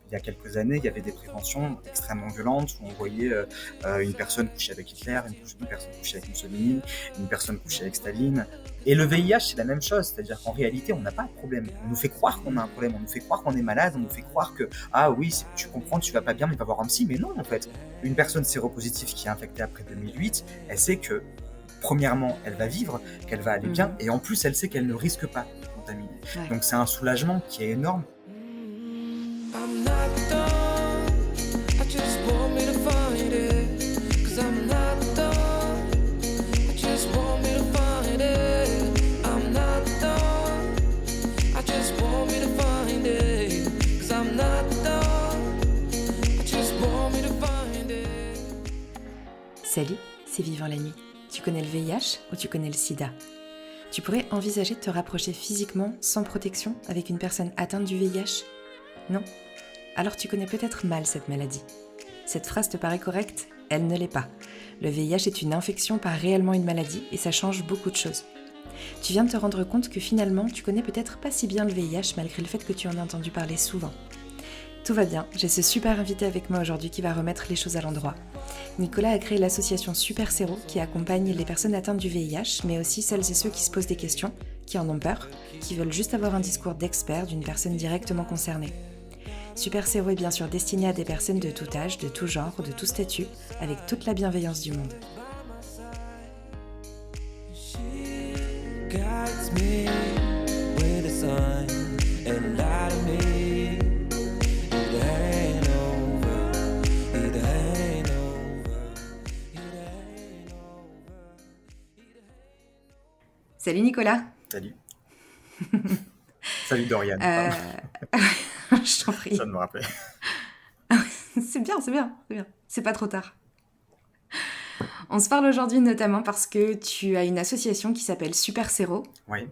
il y a quelques années, il y avait des préventions extrêmement violentes où on voyait une personne coucher avec Hitler, une personne coucher avec Mussolini, une personne coucher avec Staline. Et le VIH, c'est la même chose, c'est-à-dire qu'en réalité, on n'a pas de problème. On nous fait croire qu'on a un problème, on nous fait croire qu'on est malade, on nous fait croire que, ah oui, tu comprends, tu vas pas bien, mais va voir un psy. Mais non, en fait, une personne séropositive qui est infectée après 2008, elle sait que, premièrement, elle va vivre, qu'elle va aller bien, et en plus, elle sait qu'elle ne risque pas de contaminer. Ouais. Donc c'est un soulagement qui est énorme. I'm not done. I just want me to find it. 'Cause I'm not done. I just want me to find it. I'm not done. I just want me to find it. 'Cause I'm not done. I just want me to find it. Salut, c'est Vivant la nuit. Tu connais le VIH ou tu connais le sida? Tu pourrais envisager de te rapprocher physiquement, sans protection, avec une personne atteinte du VIH? Non? Alors tu connais peut-être mal cette maladie. Cette phrase te paraît correcte? Elle ne l'est pas. Le VIH est une infection, pas réellement une maladie, et ça change beaucoup de choses. Tu viens de te rendre compte que finalement, tu connais peut-être pas si bien le VIH malgré le fait que tu en as entendu parler souvent. Tout va bien, j'ai ce super invité avec moi aujourd'hui qui va remettre les choses à l'endroit. Nicolas a créé l'association Super Séro qui accompagne les personnes atteintes du VIH, mais aussi celles et ceux qui se posent des questions, qui en ont peur, qui veulent juste avoir un discours d'expert d'une personne directement concernée. Super Séro est bien sûr destiné à des personnes de tout âge, de tout genre, de tout statut, avec toute la bienveillance du monde. She guides me with a sign and lie to me. It ain't over. It ain't over. It ain't over. Salut Nicolas. Salut. Salut Dorian. Je t'en prie. Ça me rappelait. C'est bien. C'est pas trop tard. On se parle aujourd'hui notamment parce que tu as une association qui s'appelle Super Séro. Oui.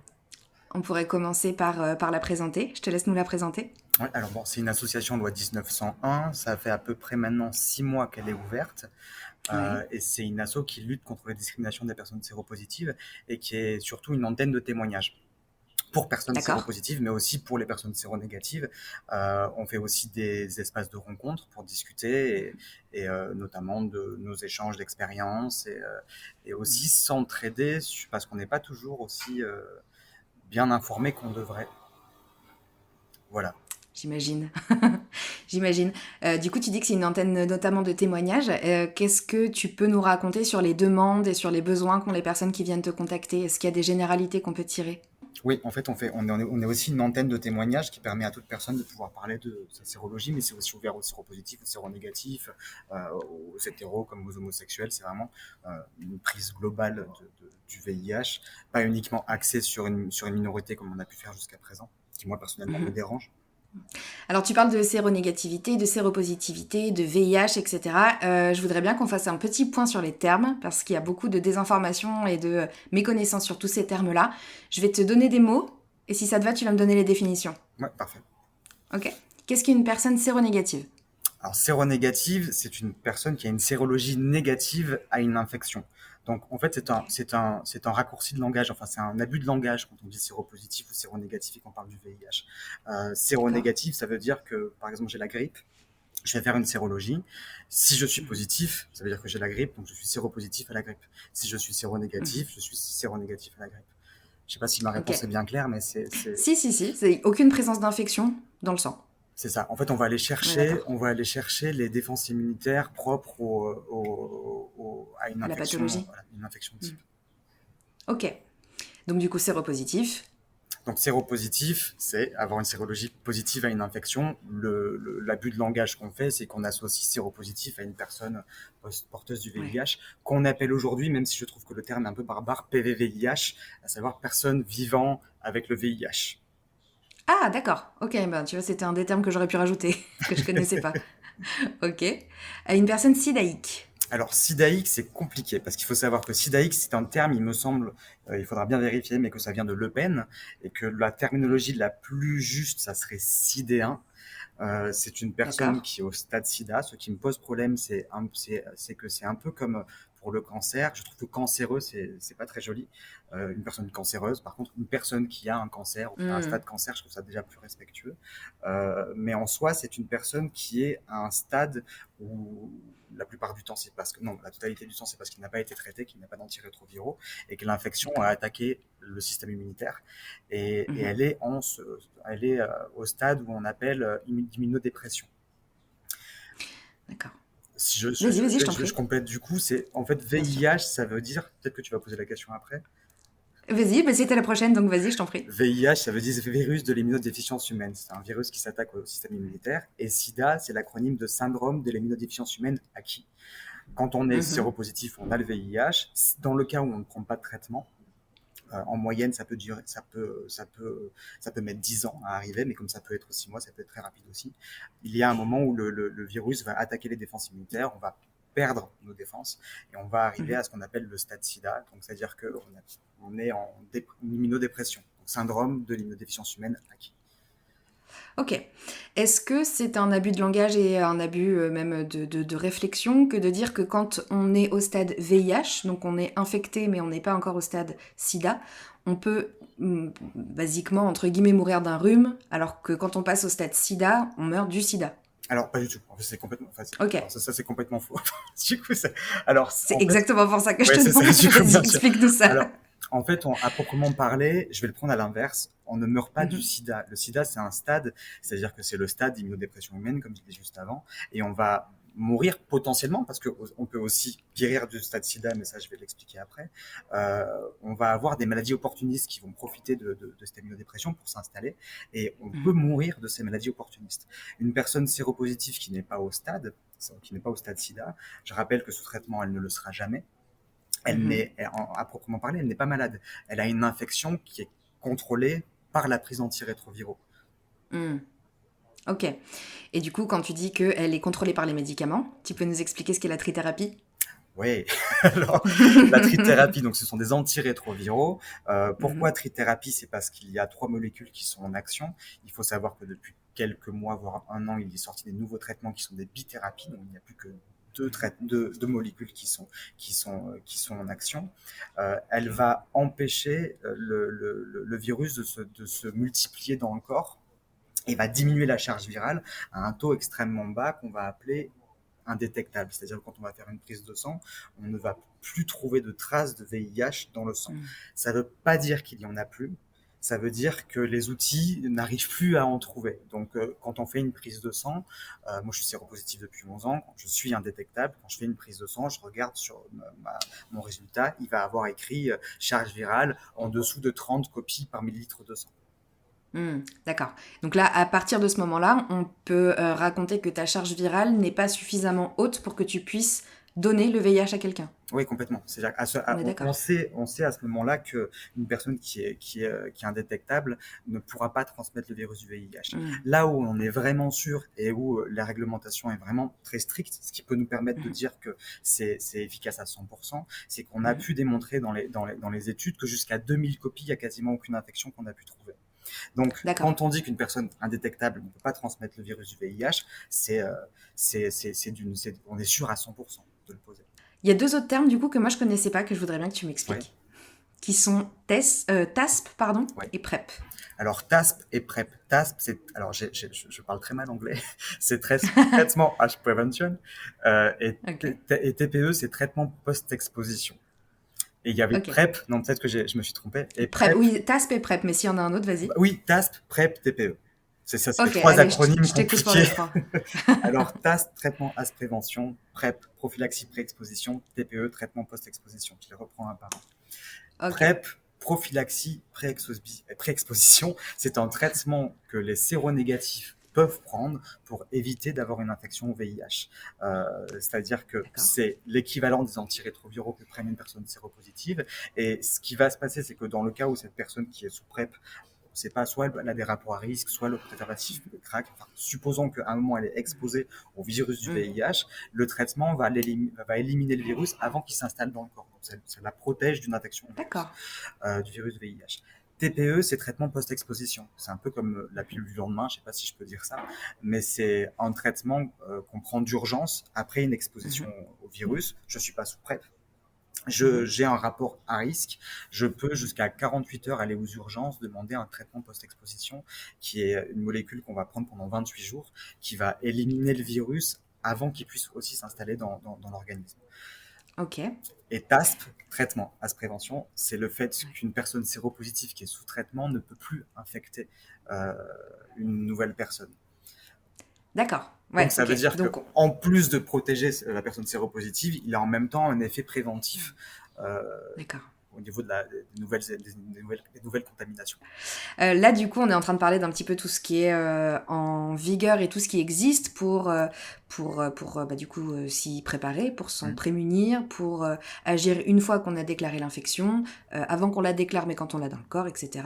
On pourrait commencer par la présenter. Je te laisse nous la présenter. Ouais, alors bon, c'est une association loi 1901. Ça fait à peu près maintenant 6 mois qu'elle est ouverte. Ouais. Et c'est une asso qui lutte contre la discrimination des personnes séropositives et qui est surtout une antenne de témoignage pour personnes D'accord. séropositives, mais aussi pour les personnes séronégatives. On fait aussi des espaces de rencontres pour discuter et notamment de nos échanges d'expériences et aussi s'entraider parce qu'on n'est pas toujours aussi bien informé qu'on devrait. Voilà. J'imagine. J'imagine. Du coup, tu dis que c'est une antenne notamment de témoignages. Qu'est-ce que tu peux nous raconter sur les demandes et sur les besoins qu'ont les personnes qui viennent te contacter? Est-ce qu'il y a des généralités qu'on peut tirer? Oui, en fait, on est aussi une antenne de témoignages qui permet à toute personne de pouvoir parler de sa sérologie, mais c'est aussi ouvert aux séropositifs, aux séronégatifs, aux hétéros comme aux homosexuels. C'est vraiment une prise globale du VIH, pas uniquement axée sur une minorité comme on a pu faire jusqu'à présent, qui moi personnellement me dérange. Alors, tu parles de séronégativité, de séropositivité, de VIH, etc. Je voudrais bien qu'on fasse un petit point sur les termes, parce qu'il y a beaucoup de désinformation et de méconnaissance sur tous ces termes-là. Je vais te donner des mots, et si ça te va, tu vas me donner les définitions. Ouais, parfait. Ok. Qu'est-ce qu'une personne séronégative? Alors, séronégative, c'est une personne qui a une sérologie négative à une infection. Donc, en fait, c'est un raccourci de langage. Enfin, c'est un abus de langage quand on dit séropositif ou séronégatif et qu'on parle du VIH. Séronégatif, ça veut dire que, par exemple, j'ai la grippe. Je vais faire une sérologie. Si je suis positif, ça veut dire que j'ai la grippe, donc je suis séropositif à la grippe. Si je suis séronégatif, je suis séronégatif à la grippe. Je sais pas si ma réponse Ok. est bien claire, mais Si. C'est aucune présence d'infection dans le sang. c'est ça. En fait, on va Ouais, d'accord. aller chercher les défenses immunitaires propres à une À la infection, pathologie. voilà, une infection type. Ok. Donc, du coup, séropositif. Donc, séropositif, c'est avoir une sérologie positive à une infection. L'abus de langage qu'on fait, c'est qu'on associe séropositif à une personne porteuse du Ouais. VIH, qu'on appelle aujourd'hui, même si je trouve que le terme est un peu barbare, PVVIH, à savoir personne vivant avec le VIH. Ah, d'accord. Ok, ben, tu vois, c'était un des termes que j'aurais pu rajouter, que je connaissais pas. Ok. À une personne sidaïque. Alors, sidaïque, c'est compliqué, parce qu'il faut savoir que sidaïque, c'est un terme, il me semble, il faudra bien vérifier, mais que ça vient de Le Pen, et que la terminologie la plus juste, ça serait sidéen. C'est une personne D'accord. qui est au stade sida. Ce qui me pose problème, c'est que c'est un peu comme pour le cancer, je trouve que cancéreux, c'est pas très joli. Une personne cancéreuse, par contre, une personne qui a un cancer ou qui a un stade cancer, je trouve ça déjà plus respectueux. Mais en soi, c'est une personne qui est à un stade où la plupart du temps, c'est parce que, non, la totalité du temps, c'est parce qu'il n'a pas été traité, qu'il n'a pas d'antirétroviraux et que l'infection a attaqué le système immunitaire. Et elle est, au stade où on appelle immunodépression. D'accord. Si Vas-y, je t'en prie. je complète du coup, c'est en fait VIH, ça veut dire, peut-être que tu vas poser la question après. Vas-y, c'était la prochaine, donc vas-y, je t'en prie. VIH, ça veut dire virus de l'immunodéficience humaine. C'est un virus qui s'attaque au système immunitaire. Et SIDA, c'est l'acronyme de syndrome de l'immunodéficience humaine acquis. Quand on est séropositif, on a le VIH. Dans le cas où on ne prend pas de traitement, en moyenne, ça peut mettre 10 ans à arriver, mais comme ça peut être 6 mois, ça peut être très rapide aussi. Il y a un moment où le virus va attaquer les défenses immunitaires, on va perdre nos défenses et on va arriver à ce qu'on appelle le stade SIDA. Donc, c'est-à-dire qu'on est en immunodépression, donc syndrome de l'immunodéficience humaine acquis. Ok. Est-ce que c'est un abus de langage et un abus même de réflexion que de dire que quand on est au stade VIH, donc on est infecté mais on n'est pas encore au stade SIDA, on peut basiquement, entre guillemets, mourir d'un rhume, alors que quand on passe au stade SIDA, on meurt du SIDA? Alors, pas du tout. En fait, c'est complètement. Ok. Alors, ça, c'est complètement faux. Du coup, c'est exactement pour ça que je te demande. Vas-y, explique-nous ça. Alors, en fait, à proprement parler, je vais le prendre à l'inverse. On ne meurt pas du sida. Le sida, c'est un stade, c'est-à-dire que c'est le stade d'immunodépression humaine, comme je disais juste avant, et on va mourir potentiellement, parce qu'on peut aussi guérir du stade sida, mais ça, je vais l'expliquer après. On va avoir des maladies opportunistes qui vont profiter de cette immunodépression pour s'installer, et on peut mourir de ces maladies opportunistes. Une personne séropositive qui n'est pas au stade sida, je rappelle que sous traitement, elle ne le sera jamais. À proprement parler, elle n'est pas malade. Elle a une infection qui est contrôlée par la prise d'antirétroviraux. Ok. Et du coup, quand tu dis qu'elle est contrôlée par les médicaments, tu peux nous expliquer ce qu'est la trithérapie? Oui. Alors, la trithérapie, donc ce sont des antirétroviraux. Pourquoi trithérapie? C'est parce qu'il y a 3 molécules qui sont en action. Il faut savoir que depuis quelques mois, voire un an, il est sorti des nouveaux traitements qui sont des bithérapies. Donc, il n'y a plus que deux molécules qui sont en action. Elle va empêcher le virus de se multiplier dans le corps et va diminuer la charge virale à un taux extrêmement bas qu'on va appeler indétectable. C'est-à-dire que quand on va faire une prise de sang, on ne va plus trouver de traces de VIH dans le sang. Ça ne veut pas dire qu'il n'y en a plus. Ça veut dire que les outils n'arrivent plus à en trouver. Donc, quand on fait une prise de sang, moi je suis séropositif depuis 11 ans, quand je suis indétectable, quand je fais une prise de sang, je regarde sur mon résultat, il va avoir écrit charge virale en dessous de 30 copies par millilitre de sang. D'accord. Donc là, à partir de ce moment-là, on peut raconter que ta charge virale n'est pas suffisamment haute pour que tu puisses donner le VIH à quelqu'un. Oui, complètement. C'est-à-dire on sait à ce moment-là qu'une personne qui est indétectable ne pourra pas transmettre le virus du VIH. Là où on est vraiment sûr et où la réglementation est vraiment très stricte, ce qui peut nous permettre de dire que c'est efficace à 100%, c'est qu'on a pu démontrer dans les études que jusqu'à 2000 copies, il n'y a quasiment aucune infection qu'on a pu trouver. Donc, quand on dit qu'une personne indétectable ne peut pas transmettre le virus du VIH, on est sûr à 100% de le poser. Il y a 2 autres termes du coup que moi je connaissais pas, que je voudrais bien que tu m'expliques, qui sont TASP et PrEP. Alors TASP et PrEP. TASP, je parle très mal anglais, c'est traitement H prevention, et TPE, c'est traitement post-exposition. Et il y avait PrEP, non, peut-être que je me suis trompé. Et PrEP, oui, TASP et PrEP, mais s'il y en a un autre, vas-y. Oui, TASP, PrEP, TPE. C'est ça, c'est 3 acronymes compliqués. Alors, TASP, traitement as prévention, PrEP, prophylaxie pré-exposition, TPE, traitement post-exposition. Je les reprends un par un. PrEP, prophylaxie pré-exposition, c'est un traitement que les séronégatifs peuvent prendre pour éviter d'avoir une infection au VIH. C'est-à-dire que c'est l'équivalent des antirétroviraux que prenne une personne séropositive. Et ce qui va se passer, c'est que dans le cas où cette personne qui est sous PrEP, on ne sait pas, soit elle a des rapports à risque, soit le préservatif le craque. Enfin, supposons qu'à un moment elle est exposée au virus du VIH, le traitement va éliminer le virus avant qu'il s'installe dans le corps. Donc, ça la protège d'une infection du virus VIH. TPE, c'est traitement post-exposition. C'est un peu comme la pilule du lendemain, je ne sais pas si je peux dire ça, mais c'est un traitement qu'on prend d'urgence après une exposition au virus. Je ne suis pas sous PrEP, j'ai un rapport à risque, je peux jusqu'à 48 heures aller aux urgences demander un traitement post-exposition qui est une molécule qu'on va prendre pendant 28 jours qui va éliminer le virus avant qu'il puisse aussi s'installer dans l'organisme. Ok, Et TASP, traitement, AS prévention, c'est le fait qu'une personne séropositive qui est sous traitement ne peut plus infecter euh, une nouvelle personne. d'accord. Donc Ouais, ça veut ok. dire Donc, qu'en plus de protéger la personne séropositive, il a en même temps un effet préventif euh, d'accord. au niveau des nouvelles contaminations. Là, du coup, on est en train de parler d'un petit peu tout ce qui est en vigueur et tout ce qui existe pour du coup, s'y préparer, pour s'en Mm. prémunir, pour agir une fois qu'on a déclaré l'infection, avant qu'on la déclare, mais quand on l'a dans le corps, etc.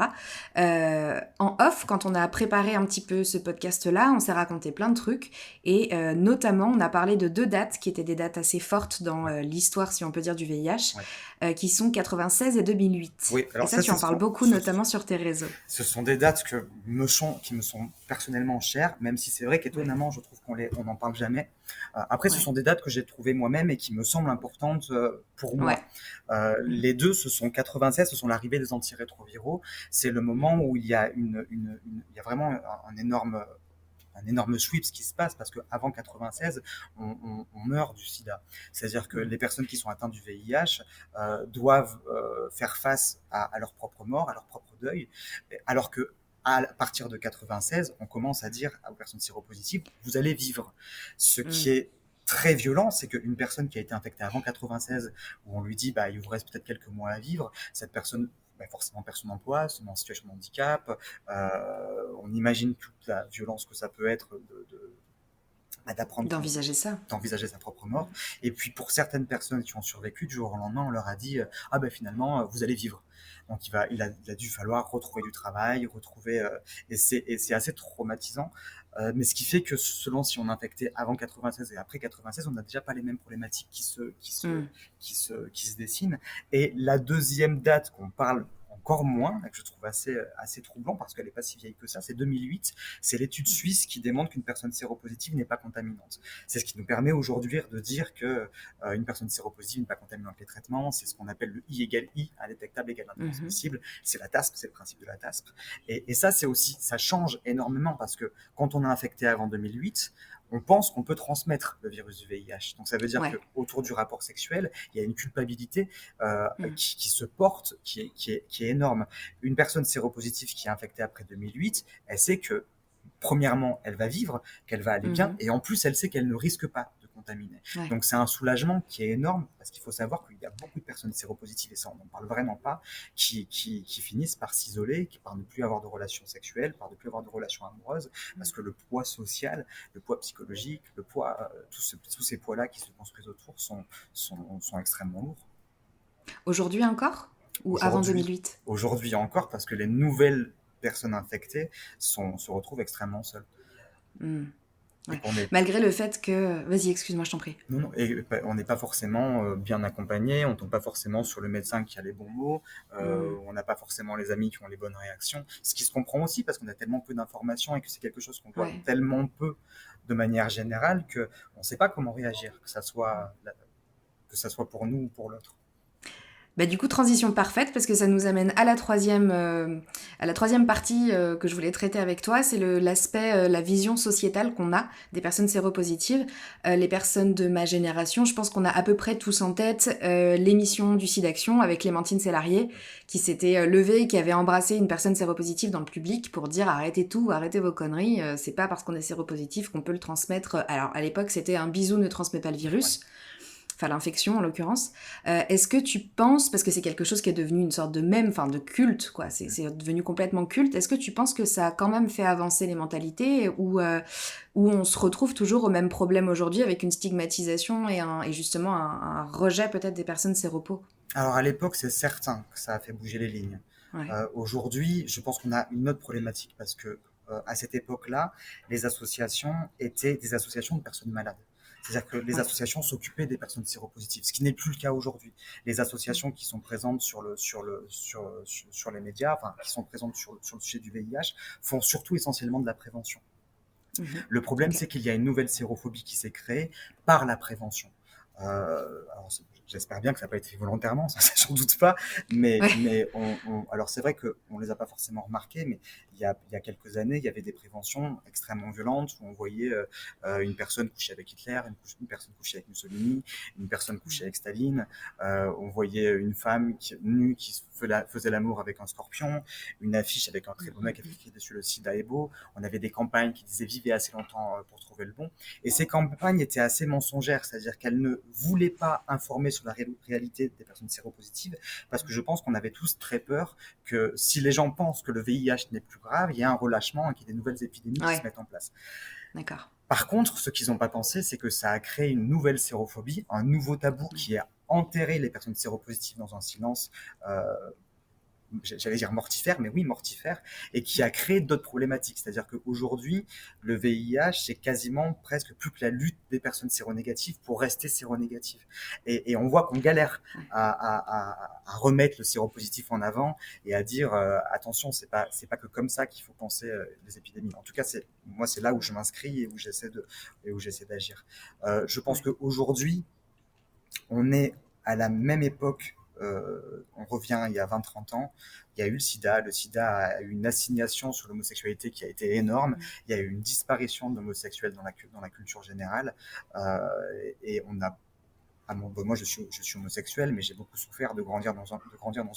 En off, quand on a préparé un petit peu ce podcast-là, on s'est raconté plein de trucs, et notamment, on a parlé de 2 dates qui étaient des dates assez fortes dans l'histoire, si on peut dire, du VIH, Ouais. qui sont 96 et 2008. Oui, Et alors ça, tu en parles beaucoup, notamment sur tes réseaux. ce sont des dates qui me sont personnellement chères, même si c'est vrai qu'étonnamment, je trouve on n'en parle jamais. Après, ce Ouais. sont des dates que j'ai trouvées moi-même et qui me semblent importantes pour moi. Ouais. Les deux, ce sont 96, ce sont l'arrivée des antirétroviraux. C'est le moment où il y a il y a vraiment un énorme sweep ce qui se passe parce qu'avant 96, on meurt du sida. C'est-à-dire que les personnes qui sont atteintes du VIH doivent faire face à leur propre mort, à leur propre deuil, alors que à partir de 96, on commence à dire aux personnes séropositives, vous allez vivre. Ce qui est très violent, c'est qu'une personne qui a été infectée avant 96, où on lui dit, bah, il vous reste peut-être quelques mois à vivre, cette personne forcément perd son emploi, se met en situation de handicap. On imagine toute la violence que ça peut être d'apprendre D'envisager ça. d'envisager sa propre mort. Et puis pour certaines personnes qui ont survécu, du jour au lendemain, on leur a dit ah ben finalement vous allez vivre. Donc il a dû falloir retrouver du travail, et c'est assez traumatisant. Mais ce qui fait que selon si on est infecté avant 96 et après 96, on n'a déjà pas les mêmes problématiques qui se dessinent. Et la deuxième date qu'on parle encore moins, et que je trouve assez troublant parce qu'elle n'est pas si vieille que ça, c'est 2008. C'est l'étude suisse qui démontre qu'une personne séropositive n'est pas contaminante. C'est ce qui nous permet aujourd'hui de dire que une personne séropositive n'est pas contaminante avec les traitements. C'est ce qu'on appelle le I égale I, indétectable égale intransmissible. C'est la TASP, c'est le principe de la TASP. Et ça, ça change énormément parce que quand on est infecté avant 2008, on pense qu'on peut transmettre le virus du VIH. Donc ça veut dire qu'autour du rapport sexuel, il y a une culpabilité qui se porte, qui est énorme. Une personne séropositive qui est infectée après 2008, elle sait que premièrement, elle va vivre, qu'elle va aller bien, et en plus, elle sait qu'elle ne risque pas de contaminer. Ouais. Donc c'est un soulagement qui est énorme, parce qu'il faut savoir qu'il y a beaucoup de personnes séropositives, et ça on n'en parle vraiment pas, qui finissent par s'isoler, par ne plus avoir de relations sexuelles, par ne plus avoir de relations amoureuses, parce que le poids social, le poids psychologique, le poids, tous ces poids-là qui se construisent autour sont extrêmement lourds. Aujourd'hui encore ? Ou avant 2008 ? Aujourd'hui encore, parce que les nouvelles personnes infectées se retrouvent extrêmement seules. Ouais. Malgré le fait que... Vas-y, excuse-moi, je t'en prie. Non, et on n'est pas forcément bien accompagné, on ne tombe pas forcément sur le médecin qui a les bons mots, on n'a pas forcément les amis qui ont les bonnes réactions, ce qui se comprend aussi parce qu'on a tellement peu d'informations et que c'est quelque chose qu'on voit tellement peu de manière générale qu'on ne sait pas comment réagir, que ça soit pour nous ou pour l'autre. Bah, du coup, transition parfaite, parce que ça nous amène à la troisième partie que je voulais traiter avec toi, c'est l'aspect, la vision sociétale qu'on a des personnes séropositives. Les personnes de ma génération, je pense qu'on a à peu près tous en tête l'émission du SIDAction avec Clémentine Sélarié, qui s'était levée et qui avait embrassé une personne séropositive dans le public pour dire arrêtez tout, arrêtez vos conneries, c'est pas parce qu'on est séropositif qu'on peut le transmettre. Alors à l'époque, c'était un bisou ne transmet pas le virus. Enfin l'infection en l'occurrence. Est-ce que tu penses, parce que c'est quelque chose qui est devenu une sorte de mème, enfin de culte, quoi, c'est devenu complètement culte, est-ce que tu penses que ça a quand même fait avancer les mentalités ou on se retrouve toujours au même problème aujourd'hui avec une stigmatisation et justement un rejet peut-être des personnes séropos ? Alors à l'époque, c'est certain que ça a fait bouger les lignes. Ouais. Aujourd'hui, je pense qu'on a une autre problématique parce que à cette époque-là, les associations étaient des associations de personnes malades. C'est-à-dire que les associations s'occupaient des personnes séropositives, ce qui n'est plus le cas aujourd'hui. Les associations qui sont présentes sur les médias, enfin, qui sont présentes sur le sujet du VIH, font surtout essentiellement de la prévention. Le problème, c'est qu'il y a une nouvelle sérophobie qui s'est créée par la prévention. Alors, J'espère bien que ça n'a pas été fait volontairement, ça j'en doute pas. Mais, Ouais. mais alors c'est vrai qu'on les a pas forcément remarqués, mais il y a quelques années, il y avait des préventions extrêmement violentes où on voyait une personne coucher avec Hitler, une personne coucher avec Mussolini, une personne coucher avec Staline. On voyait une femme nue qui faisait l'amour avec un scorpion, une affiche avec un très beau mec écrit dessus le sida est beau. On avait des campagnes qui disaient vivez assez longtemps pour trouver le bon. Et ces campagnes étaient assez mensongères, c'est-à-dire qu'elles ne voulaient pas informer sur la réalité des personnes séropositives, parce que je pense qu'on avait tous très peur que si les gens pensent que le VIH n'est plus grave, il y a un relâchement et qu'il y ait des nouvelles épidémies qui se Ouais, mettent en place. d'accord. Par contre, ce qu'ils n'ont pas pensé, c'est que ça a créé une nouvelle sérophobie, un nouveau tabou qui a enterré les personnes séropositives dans un silence euh, j'allais dire mortifère, mais oui, mortifère, et qui a créé d'autres problématiques. C'est-à-dire qu'aujourd'hui, le VIH, c'est quasiment presque plus que la lutte des personnes séronégatives pour rester séronégatives. Et on voit qu'on galère à remettre le séropositif en avant et à dire attention, c'est pas que comme ça qu'il faut penser les épidémies. En tout cas, moi, c'est là où je m'inscris et où j'essaie d'agir. Je pense Ouais. qu'aujourd'hui, on est à la même époque, on revient il y a 20-30 ans, il y a eu le sida a eu une assignation sur l'homosexualité qui a été énorme, il y a eu une disparition de l'homosexuel dans la culture générale, et on a moi, je suis homosexuel, mais j'ai beaucoup souffert de grandir dans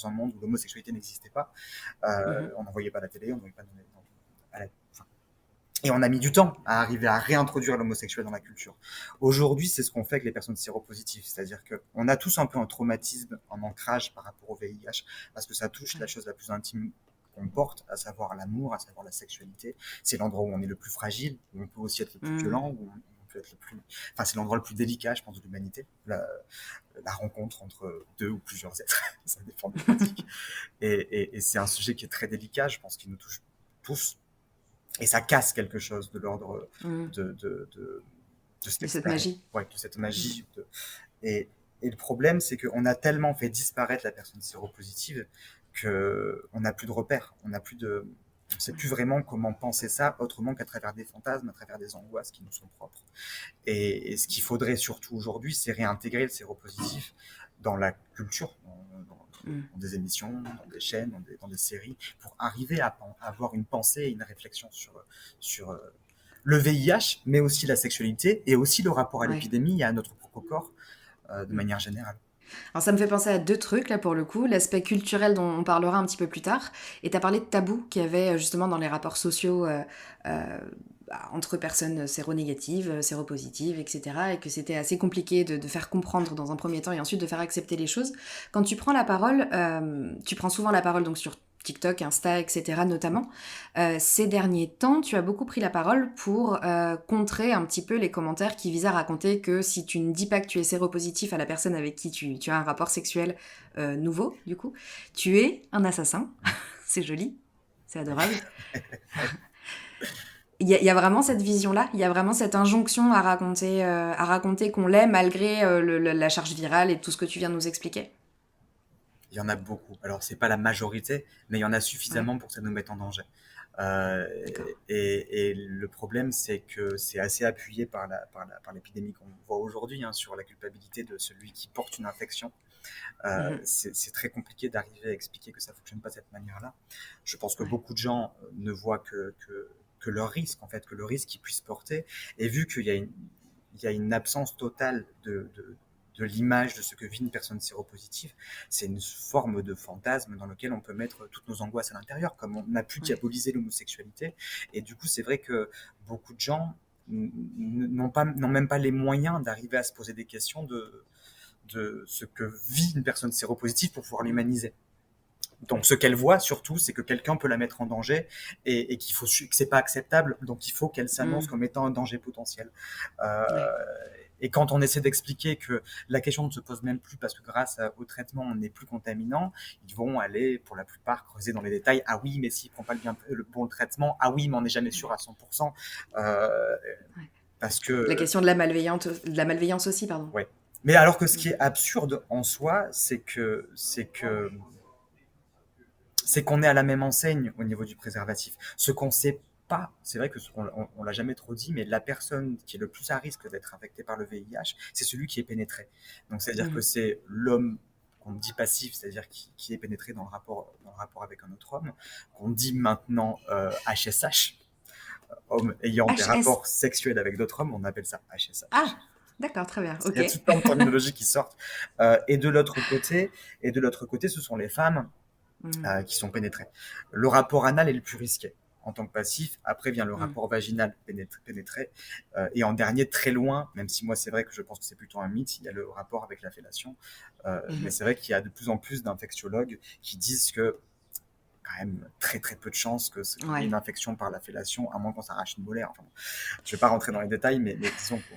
un monde où l'homosexualité n'existait pas. Mhm. On n'en voyait pas à la télé, on n'en voyait pas enfin, et on a mis du temps à arriver à réintroduire l'homosexuel dans la culture. Aujourd'hui, c'est ce qu'on fait avec les personnes séropositives. C'est-à-dire qu'on a tous un peu un traumatisme, un ancrage par rapport au VIH, parce que ça touche la chose la plus intime qu'on porte, à savoir l'amour, à savoir la sexualité. C'est l'endroit où on est le plus fragile, où on peut aussi être le plus Mhm. violent, où on peut être le plus... Enfin, c'est l'endroit le plus délicat, je pense, de l'humanité. La rencontre entre deux ou plusieurs êtres. Ça dépend des pratiques. Et c'est un sujet qui est très délicat, je pense, qui nous touche tous, et ça casse quelque chose de l'ordre Mhm. de, de, de, de cette De cette expérience, magie. ouais, de cette magie. Et, et le problème, c'est qu'on a tellement fait disparaître la personne séropositive qu'on n'a plus de repères, on ne sait plus vraiment comment penser ça autrement qu'à travers des fantasmes, à travers des angoisses qui nous sont propres. Et ce qu'il faudrait surtout aujourd'hui, c'est réintégrer le séropositif dans la culture, Mhm. dans des émissions, dans des chaînes, dans des séries, pour arriver à avoir une pensée et une réflexion sur le VIH, mais aussi la sexualité et aussi le rapport à Ouais. l'épidémie et à notre propre corps de Mhm. manière générale. Alors ça me fait penser à deux trucs là pour le coup, l'aspect culturel dont on parlera un petit peu plus tard, et tu as parlé de tabous qu'il y avait justement dans les rapports sociaux entre personnes séronégatives, séropositives, etc. Et que c'était assez compliqué de faire comprendre dans un premier temps et ensuite de faire accepter les choses. Quand tu prends la parole, tu prends souvent la parole donc sur TikTok, Insta, etc. notamment. Ces derniers temps, tu as beaucoup pris la parole pour contrer un petit peu les commentaires qui visent à raconter que si tu ne dis pas que tu es séropositif à la personne avec qui tu as un rapport sexuel nouveau, du coup, tu es un assassin. C'est joli, c'est adorable. Il y a vraiment cette vision-là, il y a vraiment cette injonction à raconter qu'on l'est malgré la charge virale et tout ce que tu viens de nous expliquer. Il y en a beaucoup. Alors, c'est pas la majorité, mais il y en a Ouais, suffisamment pour que ça nous mette en danger. Euh, d'accord. et le problème, c'est que c'est assez appuyé par l'épidémie qu'on voit aujourd'hui, hein, sur la culpabilité de celui qui porte une infection. Mhm. C'est très compliqué d'arriver à expliquer que ça fonctionne pas de cette manière-là. Je pense que Ouais. beaucoup de gens ne voient que leur risque, en fait, que le risque qu'ils puissent porter. Et vu il y a une absence totale de l'image de ce que vit une personne séropositive, c'est une forme de fantasme dans lequel on peut mettre toutes nos angoisses à l'intérieur, comme on a pu Ouais. diaboliser l'homosexualité. Et du coup, c'est vrai que beaucoup de gens n'ont même pas les moyens d'arriver à se poser des questions de ce que vit une personne séropositive pour pouvoir Mm. l'humaniser. Donc Ouais. ce qu'elle voit surtout, c'est que quelqu'un peut la mettre en danger et que c'est pas acceptable. Donc il faut qu'elle s'annonce Mm. comme étant un danger potentiel. Euh, Ouais. et quand on essaie d'expliquer que la question ne se pose même plus parce que grâce au traitement on n'est plus contaminant, ils vont aller pour la plupart creuser dans les détails. Ah oui, mais s'il prend pas le bon traitement, ah oui, mais on n'est jamais sûr à 100%. Euh, Ouais. parce La que question de la malveillance aussi, pardon. ouais. Mais alors que ce Mm. qui est absurde en soi, c'est qu'on est à la même enseigne au niveau du préservatif. Ce qu'on sait pas, c'est vrai que on l'a jamais trop dit, mais la personne qui est le plus à risque d'être infectée par le VIH, c'est celui qui est pénétré. Donc c'est-à-dire que c'est l'homme qu'on dit passif, c'est-à-dire qui est pénétré dans le rapport avec un autre homme, qu'on dit maintenant HSH, homme ayant des HS. rapports sexuels avec d'autres hommes, on appelle ça HSH. Ah, d'accord, très bien. Il y a Ok. tout plein de terminologies qui sortent. Et de l'autre côté, ce sont les femmes qui sont pénétrées. Le rapport anal est le plus risqué en tant que passif. Après vient le rapport vaginal pénétré. Et en dernier, très loin, même si moi c'est vrai que je pense que c'est plutôt un mythe, il y a le rapport avec la fellation. Mais c'est vrai qu'il y a de plus en plus d'infectiologues qui disent que quand même très très peu de chances que qu'il y ait une infection par la fellation, à moins qu'on s'arrache une molaire. Enfin, je vais pas rentrer dans les détails, mais disons que...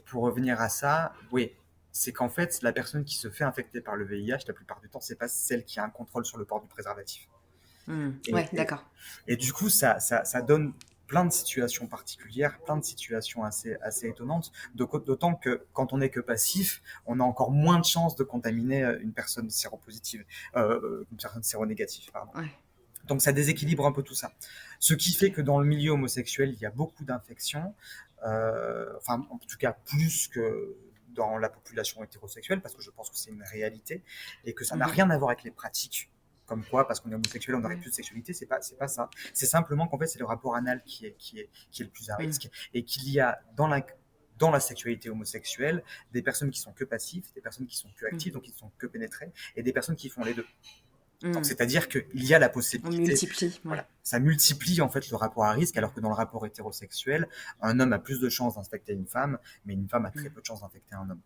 pour revenir à ça, oui, c'est qu'en fait, la personne qui se fait infecter par le VIH, la plupart du temps, c'est pas celle qui a un contrôle sur le port du préservatif. Ouais, d'accord. Et du coup, ça donne plein de situations particulières, plein de situations assez étonnantes, d'autant que quand on n'est que passif, on a encore moins de chances de contaminer une personne séropositive, une personne séronégative, pardon. Ouais. Donc ça déséquilibre un peu tout ça. Ce qui fait que dans le milieu homosexuel, il y a beaucoup d'infections, enfin en tout cas plus que dans la population hétérosexuelle, parce que je pense que c'est une réalité, et que ça n'a rien à voir avec les pratiques, comme quoi, parce qu'on est homosexuel, on n'aurait plus de sexualité, c'est pas ça. C'est simplement qu'en fait, c'est le rapport anal qui est le plus à risque, et qu'il y a dans la sexualité homosexuelle, des personnes qui sont que passifs, des personnes qui sont que actives, donc qui ne sont que pénétrées, et des personnes qui font les deux. Donc, c'est-à-dire qu'il y a la possibilité. On multiplie. Ouais. Voilà, ça multiplie en fait le rapport à risque, alors que dans le rapport hétérosexuel, un homme a plus de chances d'infecter une femme, mais une femme a très peu de chances d'infecter un homme.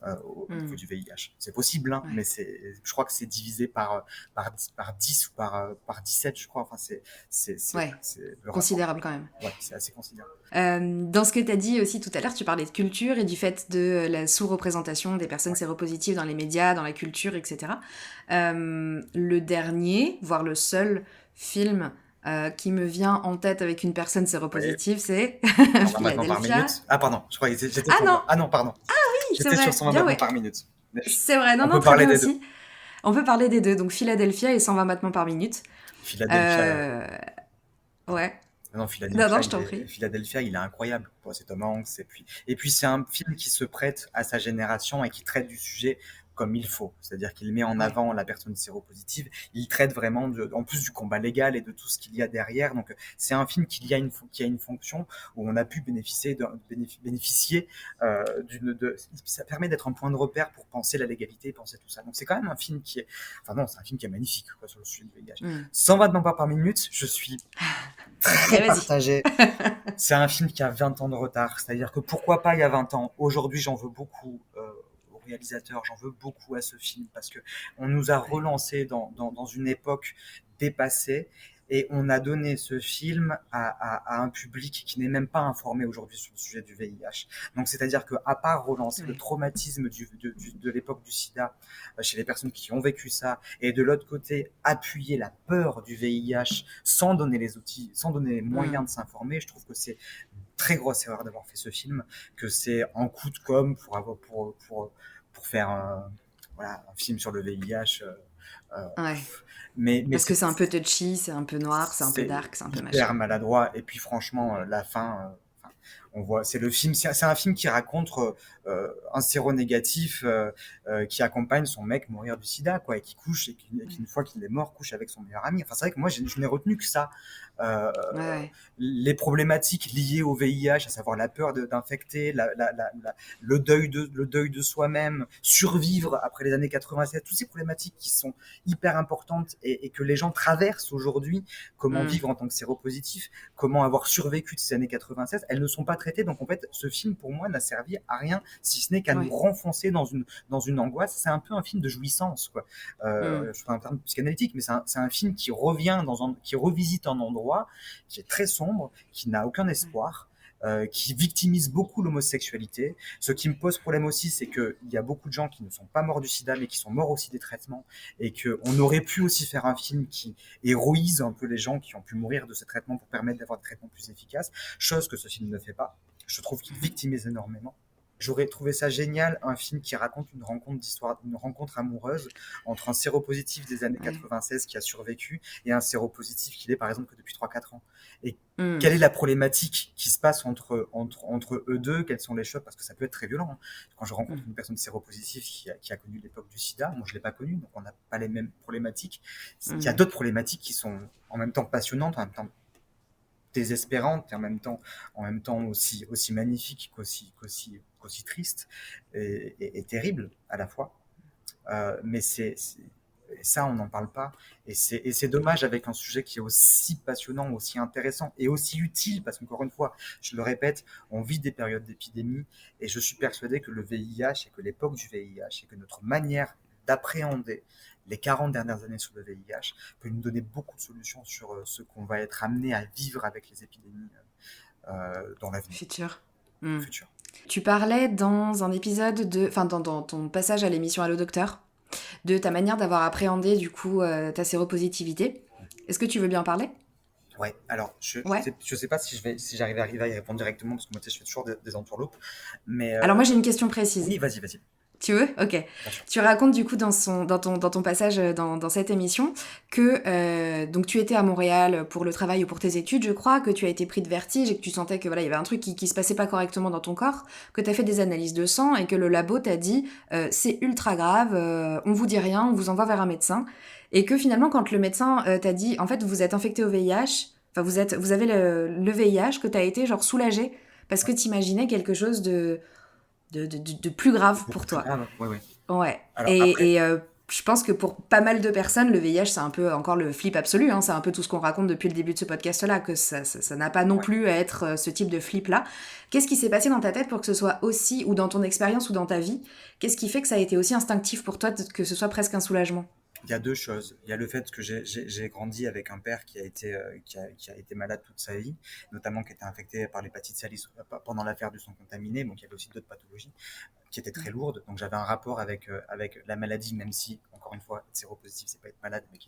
Au niveau du VIH. C'est possible, hein, mais je crois que c'est divisé par 10 ou par 17, je crois. Enfin, c'est considérable quand même. Ouais, c'est assez considérable. Dans ce que tu as dit aussi tout à l'heure, tu parlais de culture et du fait de la sous-représentation des personnes séropositives dans les médias, dans la culture, etc. Le dernier, voire le seul film qui me vient en tête avec une personne séropositive, c'est Philadelphia. Ah pardon, je croyais que j'étais Ah non, pardon. Oui, j'étais sur 120 battements par minute. C'est vrai, non, on peut parler des deux. On peut parler des deux, donc Philadelphia et 120 battements par minute. Philadelphia. Ouais. Non, Philadelphia, non, je t'en prie. Philadelphia, il est incroyable. C'est Tom Hanks. Et puis c'est un film qui se prête à sa génération et qui traite du sujet comme il faut. C'est-à-dire qu'il met en avant la personne séropositive. Il traite vraiment, en plus du combat légal et de tout ce qu'il y a derrière. Donc, c'est un film qui a une fonction où on a pu bénéficier ça permet d'être un point de repère pour penser la légalité, penser tout ça. Donc, c'est quand même un film qui est, c'est un film qui est magnifique, quoi, sur le sujet du VIH. 120 battements par minute, je suis très partagé. C'est un film qui a 20 ans de retard. C'est-à-dire que pourquoi pas il y a 20 ans? Aujourd'hui, j'en veux beaucoup au réalisateur, j'en veux beaucoup à ce film parce que on nous a relancé dans une époque dépassée et on a donné ce film à un public qui n'est même pas informé aujourd'hui sur le sujet du VIH. Donc, c'est-à-dire qu'à part relancer le traumatisme de l'époque du sida chez les personnes qui ont vécu ça, et de l'autre côté, appuyer la peur du VIH sans donner les outils, sans donner les moyens de s'informer, je trouve que c'est une très grosse erreur d'avoir fait ce film, que c'est un coup de com' pour faire un film sur le VIH. Mais parce que c'est un peu touchy, c'est un peu noir, c'est un peu dark, c'est un peu machin. Hyper maladroit. Et puis franchement, la fin, on voit, c'est un film qui raconte un séronégatif qui accompagne son mec mourir du sida, quoi, et qui couche, et qu'une fois qu'il est mort, couche avec son meilleur ami. Enfin, c'est vrai que moi, je n'ai retenu que ça. Les problématiques liées au VIH, à savoir la peur d'infecter, le deuil de soi-même, survivre après les années 87, toutes ces problématiques qui sont hyper importantes et que les gens traversent aujourd'hui, comment vivre en tant que séropositif, comment avoir survécu de ces années 87, elles ne sont pas traitées. Donc en fait, ce film pour moi n'a servi à rien, si ce n'est qu'à nous renfoncer dans une angoisse. C'est un peu un film de jouissance, quoi. Je fais un terme psychanalytique, mais c'est un film qui revient qui revisite un endroit qui est très sombre, qui n'a aucun espoir, qui victimise beaucoup l'homosexualité. Ce qui me pose problème aussi, c'est qu'il y a beaucoup de gens qui ne sont pas morts du sida, mais qui sont morts aussi des traitements, et qu'on aurait pu aussi faire un film qui héroïse un peu les gens qui ont pu mourir de ces traitements pour permettre d'avoir des traitements plus efficaces, chose que ce film ne fait pas. Je trouve qu'il victimise énormément. j'aurais trouvé ça génial, un film qui raconte une rencontre amoureuse entre un séropositif des années Ouais. 96 qui a survécu et un séropositif qui l'est par exemple que depuis 3-4 ans. Et Hmm. quelle est la problématique qui se passe entre eux deux? Quels sont les chocs? Parce que ça peut être très violent, hein. Quand je rencontre une personne séropositive qui a connu l'époque du sida, moi je l'ai pas connu, donc on n'a pas les mêmes problématiques. Il y a d'autres problématiques qui sont en même temps passionnantes, en même temps désespérante et en même temps aussi magnifique qu'aussi triste et terrible à la fois. Mais ça, on n'en parle pas. Et c'est dommage avec un sujet qui est aussi passionnant, aussi intéressant et aussi utile, parce qu'encore une fois, je le répète, on vit des périodes d'épidémie et je suis persuadé que le VIH et que l'époque du VIH et que notre manière d'appréhender les 40 dernières années sur le VIH peut nous donner beaucoup de solutions sur ce qu'on va être amené à vivre avec les épidémies dans l'avenir Futur. futur. Tu parlais dans un épisode dans ton passage à l'émission Allo Docteur, de ta manière d'avoir appréhendé du coup ta séropositivité. Est-ce que tu veux bien parler? Ouais, alors Ouais. je sais pas si j'arrive à y répondre directement parce que moi tu sais, je fais toujours des entourloupes, mais Alors moi j'ai une question précise. oui, vas-y, Tu veux? Ok. bien sûr. Tu racontes du coup dans ton passage dans cette émission que donc tu étais à Montréal pour le travail ou pour tes études, je crois, que tu as été pris de vertige et que tu sentais que voilà, il y avait un truc qui se passait pas correctement dans ton corps, que tu as fait des analyses de sang et que le labo t'a dit c'est ultra grave, on vous dit rien, on vous envoie vers un médecin. Et que finalement, quand le médecin t'a dit en fait vous êtes infecté au VIH, enfin vous avez le VIH, que tu as été genre soulagé parce que Ouais. tu imaginais quelque chose de plus grave Beaucoup pour plus toi. grave. Ouais. Ouais. Alors après, Je pense que pour pas mal de personnes, le VIH, c'est un peu encore le flip absolu. Hein. C'est un peu tout ce qu'on raconte depuis le début de ce podcast-là, que ça n'a pas non ouais. plus à être ce type de flip-là. Qu'est-ce qui s'est passé dans ta tête pour que ce soit aussi, ou dans ton expérience, ou dans ta vie, qu'est-ce qui fait que ça a été aussi instinctif pour toi, que ce soit presque un soulagement? Il y a deux choses. Il y a le fait que j'ai grandi avec un père qui a été malade toute sa vie, notamment qui était infecté par l'hépatite C pendant l'affaire du sang contaminé, donc il y avait aussi d'autres pathologies qui étaient très lourdes. Donc j'avais un rapport avec la maladie, même si, encore une fois, être séropositif, c'est pas être malade, mais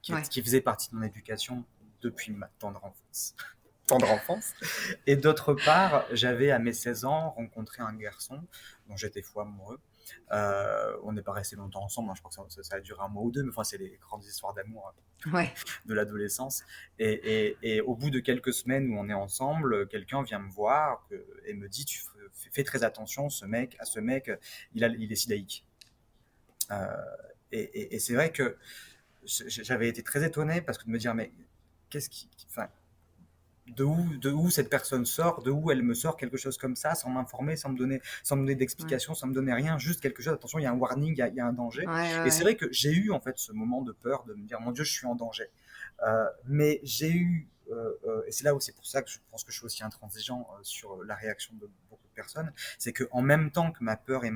Ouais. qui faisait partie de mon éducation depuis ma tendre enfance. Tendre enfance. Et d'autre part, j'avais à mes 16 ans rencontré un garçon dont j'étais fou amoureux. On n'est pas resté longtemps ensemble, hein, je crois que ça a duré un mois ou deux, mais enfin, c'est les grandes histoires d'amour Ouais. de l'adolescence. Et au bout de quelques semaines où on est ensemble, quelqu'un vient me voir et me dit fais très attention, à ce mec, il est sidaïque. Euh, et c'est vrai que j'avais été très étonné parce que de me dire, mais qu'est-ce qui. Enfin, de où cette personne sort, de où elle me sort quelque chose comme ça, sans m'informer, sans me donner Ouais. d'explication, sans me donner rien, juste quelque chose, attention, il y a un warning, il y a un danger. Et c'est Ouais. vrai que j'ai eu en fait ce moment de peur de me dire, mon Dieu, je suis en danger. Mais j'ai eu, et c'est là où c'est pour ça que je pense que je suis aussi intransigeant sur la réaction de beaucoup de personnes, c'est que en même temps que ma peur est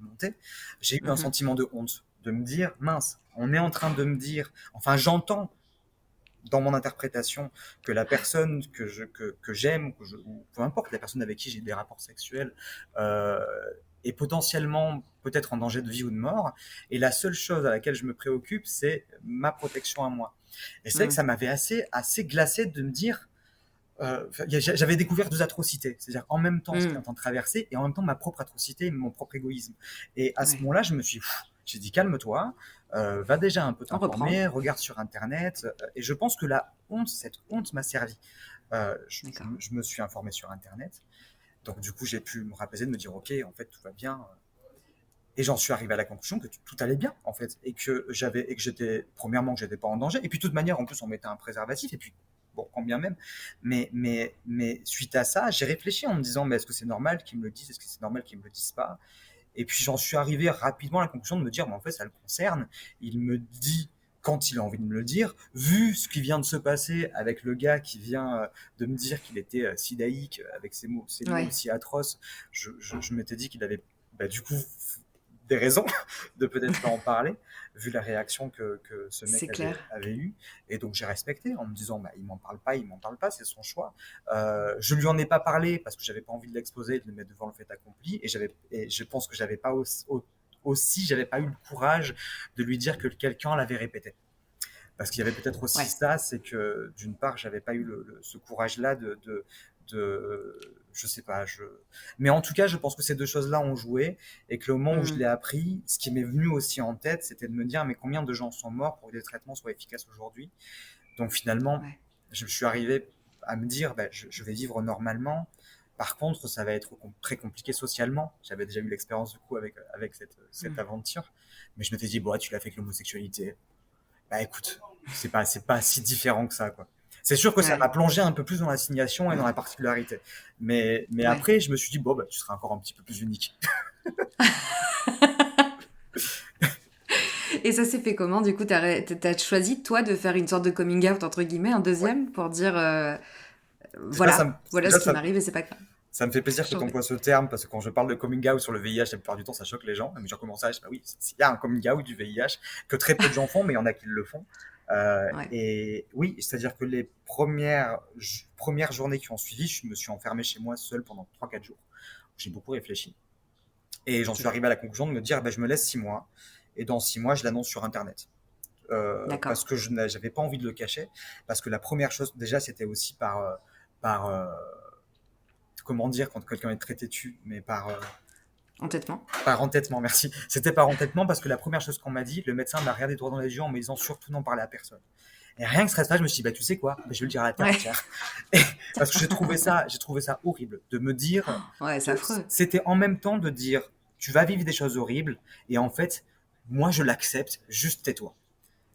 montée, j'ai eu un Mhm. sentiment de honte, de me dire, mince, on est en train de me dire, enfin j'entends dans mon interprétation que la personne que j'aime ou peu importe la personne avec qui j'ai des rapports sexuels euh, est potentiellement peut-être en danger de vie ou de mort, et la seule chose à laquelle je me préoccupe c'est ma protection à moi. Et c'est vrai que Mhm. ça m'avait assez glacé de me dire j'avais découvert deux atrocités, c'est-à-dire en même temps ce qui est en Mhm. train de traverser et en même temps ma propre atrocité et mon propre égoïsme. Et à ce Ouais. moment-là, j'ai dit calme-toi, va déjà un peu On reprend. t'informer, regarde sur internet. Et je pense que la honte, cette honte m'a servi. D'accord. Je me suis informé sur internet, donc du coup j'ai pu me rapaiser, de me dire ok, en fait tout va bien. Et j'en suis arrivé à la conclusion que tout allait bien en fait, et que j'étais premièrement que j'étais pas en danger, et puis de toute manière en plus on mettait un préservatif, et puis bon quand bien même, mais suite à ça j'ai réfléchi en me disant mais est-ce que c'est normal qu'ils me le disent, est-ce que c'est normal qu'ils me le disent pas, et puis j'en suis arrivé rapidement à la conclusion de me dire mais en fait ça le concerne, il me dit quand il a envie de me le dire, vu ce qui vient de se passer avec le gars qui vient de me dire qu'il était sidaïque avec ces mots Ouais. aussi atroces, je m'étais dit qu'il avait du coup des raisons de peut-être pas en parler, vu la réaction que ce mec C'est clair. avait eue. Et donc j'ai respecté en me disant, bah, il m'en parle pas, c'est son choix. Je lui en ai pas parlé parce que j'avais pas envie de l'exposer, de le mettre devant le fait accompli. Et je pense que j'avais pas aussi, j'avais pas eu le courage de lui dire que quelqu'un l'avait répété. Parce qu'il y avait peut-être aussi Ouais. ça, c'est que d'une part, j'avais pas eu ce courage-là je sais pas, mais en tout cas, je pense que ces deux choses-là ont joué et que le moment où je Mm. l'ai appris, ce qui m'est venu aussi en tête, c'était de me dire, mais combien de gens sont morts pour que des traitements soient efficaces aujourd'hui? Donc finalement, Ouais. je suis arrivé à me dire, bah, je vais vivre normalement. Par contre, ça va être très compliqué socialement. J'avais déjà eu l'expérience du coup avec cette Mm. aventure. Mais je m'étais dit, bon, tu l'as fait avec l'homosexualité. Bah écoute, c'est pas si différent que ça, quoi. C'est sûr que ça m'a Ouais. plongé un peu plus dans l'assignation et dans la particularité. Mais Ouais. après, je me suis dit, bon, bah, tu seras encore un petit peu plus unique. Et ça s'est fait comment? Du coup, t'as choisi, toi, de faire une sorte de coming out, entre guillemets, un Ouais. deuxième, pour dire, Déjà, ça me, voilà déjà, ce qui m'arrive et c'est pas grave. ça me fait plaisir Je que t'en tu prie. emploies ce terme parce que quand je parle de coming out sur le VIH, la plupart du temps, ça choque les gens. Mais j'ai recommencé à dire, bah oui, il y a un coming out du VIH que très peu de gens font, mais il y en a qui le font. Ouais. Et oui, c'est-à-dire que les premières journées qui ont suivi, je me suis enfermé chez moi seul pendant 3-4 jours. J'ai beaucoup réfléchi. Et j'en suis Ok. arrivé à la conclusion de me dire, bah, je me laisse 6 mois. Et dans 6 mois, je l'annonce sur Internet. Parce D'accord. que je n'avais pas envie de le cacher. Parce que la première chose, déjà, c'était aussi par comment dire, quand quelqu'un est très têtu, mais Entêtement. par entêtement, merci. C'était par entêtement parce que la première chose qu'on m'a dit, le médecin m'a regardé droit dans les yeux en me disant surtout n'en parler à personne. Et rien que ce reste-là, je me suis dit, bah, tu sais quoi, bah, je vais le dire à la terre Ouais. entière. Et, parce que j'ai trouvé ça horrible de me dire, Ouais, c'est affreux. c'était en même temps de dire, tu vas vivre des choses horribles et en fait, moi je l'accepte, juste tais-toi.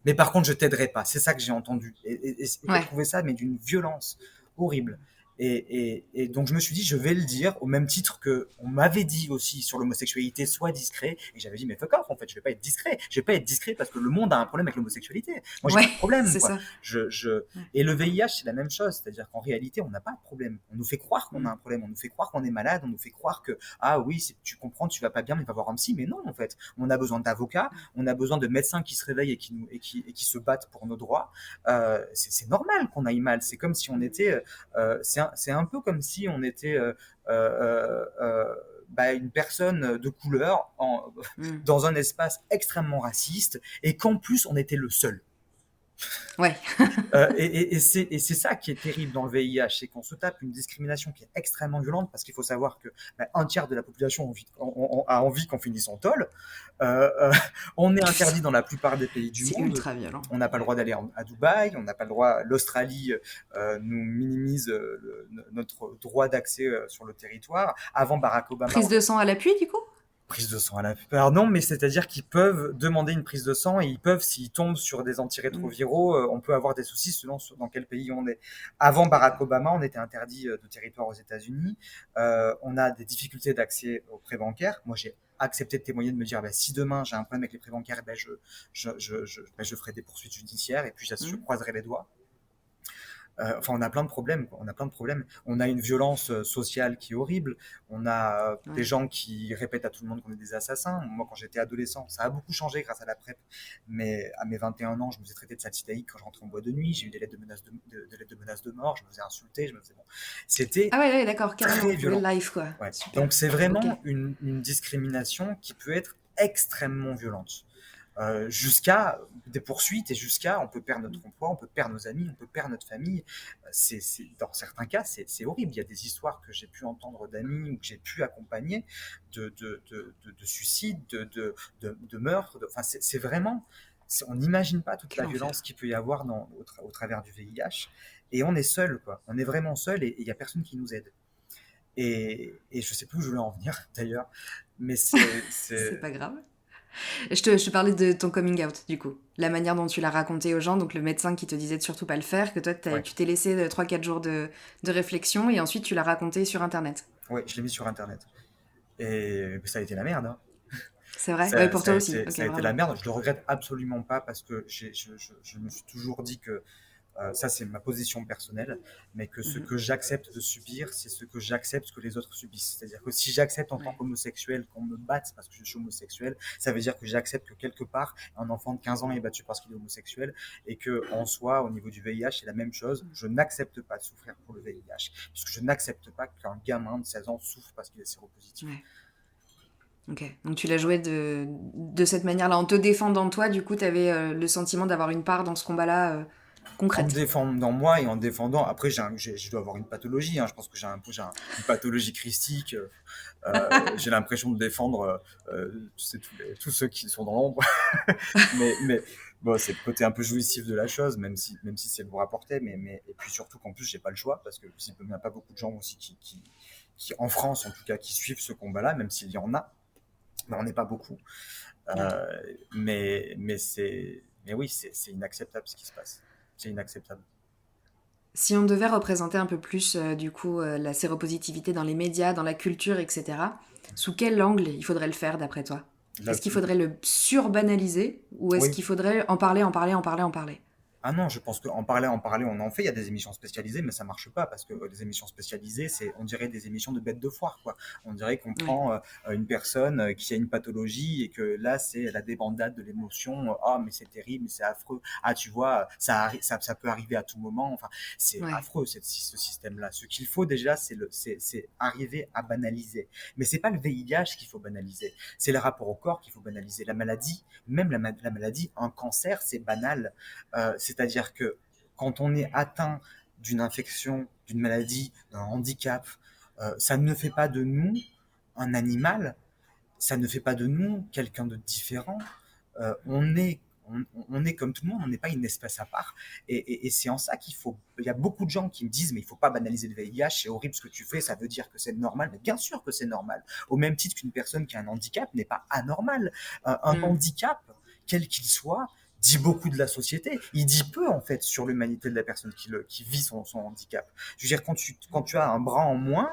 Mais par contre, je t'aiderai pas. C'est ça que j'ai entendu. Et j'ai Ouais. trouvé ça, mais d'une violence horrible. Et donc, je me suis dit, je vais le dire au même titre que on m'avait dit aussi sur l'homosexualité, sois discret. Et j'avais dit, mais fuck off, en fait, je vais pas être discret. Je vais pas être discret parce que le monde a un problème avec l'homosexualité. Moi, j'ai Ouais, pas de problème, c'est quoi. ça. Ouais. Et le VIH, c'est la même chose. C'est-à-dire qu'en réalité, on n'a pas de problème. On nous fait croire qu'on a Mm. un problème. On nous fait croire qu'on est malade. On nous fait croire que, ah oui, tu comprends, tu vas pas bien, mais va voir un psy. Mais non, en fait. On a besoin d'avocats. On a besoin de médecins qui se réveillent et qui se battent pour nos droits. C'est normal qu'on aille mal. C'est comme si on était, c'est un peu comme si on était bah, une personne de couleur Mm. dans un espace extrêmement raciste et qu'en plus on était le seul. Ouais. Et c'est ça qui est terrible dans le VIH, c'est qu'on se tape une discrimination qui est extrêmement violente parce qu'il faut savoir que bah, un tiers de la population a envie qu'on finisse en tôle. Euh, euh, on est interdit dans la plupart des pays du C'est monde. ultra violent. On n'a pas le droit d'aller à Dubaï, on n'a pas le droit. L'Australie nous minimise notre droit d'accès sur le territoire. Avant Barack Obama, Prise de sang à l'appui, du coup? prise de sang à la plupart, non, mais c'est-à-dire qu'ils peuvent demander une prise de sang et ils peuvent, s'ils tombent sur des Mm. antirétroviraux, on peut avoir des soucis selon dans quel pays on est. Avant Barack D'accord. Obama, on était interdit de territoire aux États-Unis. On a des difficultés d'accès aux prêts bancaires. Moi, j'ai accepté de témoigner, de me dire, bah, si demain j'ai un problème avec les prêts bancaires, ben, je ferai des poursuites judiciaires et puis je Mm. croiserai les doigts. Enfin, on a plein de problèmes, quoi. On a plein de problèmes. On a une violence sociale qui est horrible. On a des Ouais. gens qui répètent à tout le monde qu'on est des assassins. Moi, quand j'étais adolescent, ça a beaucoup changé grâce à la PrEP. Mais à mes 21 ans, je me faisais traiter de saltidaïque quand je rentrais en boîte de nuit. J'ai eu des lettres de menaces de mort. Je me faisais insulter. Bon. C'était Ah ouais, ouais, d'accord, carrément. très Real violent. life, quoi. Ouais. Super. Donc, c'est Ok. vraiment une discrimination qui peut être extrêmement violente. Jusqu'à des poursuites et jusqu'à on peut perdre notre emploi, on peut perdre nos amis, on peut perdre notre famille. Dans certains cas, c'est horrible. Il y a des histoires que j'ai pu entendre d'amis ou que j'ai pu accompagner de suicides, de meurtres. Enfin, c'est vraiment. On n'imagine pas toute Quel la violence enfer. qu'il peut y avoir au travers du VIH. Et on est seul, quoi. On est vraiment seul et il n'y a personne qui nous aide. Et je sais plus où je voulais en venir d'ailleurs, mais C'est pas grave. Je te parlais de ton coming out, du coup. La manière dont tu l'as raconté aux gens, donc le médecin qui te disait de surtout pas le faire, que toi, ouais, tu t'es laissé 3-4 jours de réflexion et ensuite tu l'as raconté sur Internet. ouais, je l'ai mis sur internet. Et ça a été la merde, hein. C'est vrai? Ouais, Ça, pour ça a toi aussi. été, Ok, ça a été la bravo. merde. Je le regrette absolument pas parce que je me suis toujours dit que ça, c'est ma position personnelle, mais que ce Mhm. que j'accepte de subir, c'est ce que j'accepte que les autres subissent. C'est-à-dire que si j'accepte en tant Ouais. qu'homosexuel qu'on me batte parce que je suis homosexuel, ça veut dire que j'accepte que quelque part, un enfant de 15 ans est battu parce qu'il est homosexuel et que en soi, au niveau du VIH, c'est la même chose. Je n'accepte pas de souffrir pour le VIH, puisque je n'accepte pas qu'un gamin de 16 ans souffre parce qu'il est séropositif. Ouais. Ok. Donc tu l'as joué de cette manière-là. En te défendant toi, du coup, tu avais le sentiment d'avoir une part dans ce combat-là En me concrète. défendant moi et en défendant, après, je dois avoir une pathologie, hein, je pense que une pathologie christique. J'ai l'impression de défendre tu sais, tous ceux qui sont dans l'ombre. Mais bon, c'est le côté un peu jouissif de la chose, même si c'est le vous rapporter. Et puis surtout qu'en plus, j'ai pas le choix, parce que il n'y a pas beaucoup de gens aussi qui, en France en tout cas, qui suivent ce combat-là, même s'il y en a. Mais on n'est pas beaucoup. Ouais. Euh, mais oui, c'est inacceptable ce qui se passe. C'est inacceptable. Si on devait représenter un peu plus, du coup, la séropositivité dans les médias, dans la culture, etc., sous quel angle il faudrait le faire d'après toi? Là, Est-ce qu'il faudrait le surbanaliser ou est-ce oui. qu'il faudrait en parler, en parler, en parler, en parler? Ah non, je pense qu'en parler, on en fait. Il y a des émissions spécialisées, mais ça marche pas parce que des émissions spécialisées, on dirait des émissions de bêtes de foire, quoi. On dirait qu'on Ouais. prend une personne qui a une pathologie et que là, c'est la débandade de l'émotion. Ah, mais c'est terrible, mais c'est affreux. Ah, tu vois, ça peut arriver à tout moment. Enfin, c'est Ouais. affreux ce système-là. Ce qu'il faut déjà, c'est arriver à banaliser. Mais c'est pas le VIH qu'il faut banaliser. C'est le rapport au corps qu'il faut banaliser. La maladie, même la maladie, un cancer, c'est banal. C'est-à-dire que quand on est atteint d'une infection, d'une maladie, d'un handicap, ça ne fait pas de nous un animal, ça ne fait pas de nous quelqu'un de différent. On est on est comme tout le monde, on n'est pas une espèce à part. Et c'est en ça qu'il faut. Il y a beaucoup de gens qui me disent, mais il ne faut pas banaliser le VIH, c'est horrible ce que tu fais, ça veut dire que c'est normal. Mais bien sûr que c'est normal. Au même titre qu'une personne qui a un handicap n'est pas anormal. Un Mm. handicap, quel qu'il soit, dit beaucoup de la société. Il dit peu, en fait, sur l'humanité de la personne qui vit son handicap. Je veux dire, quand tu as un bras en moins,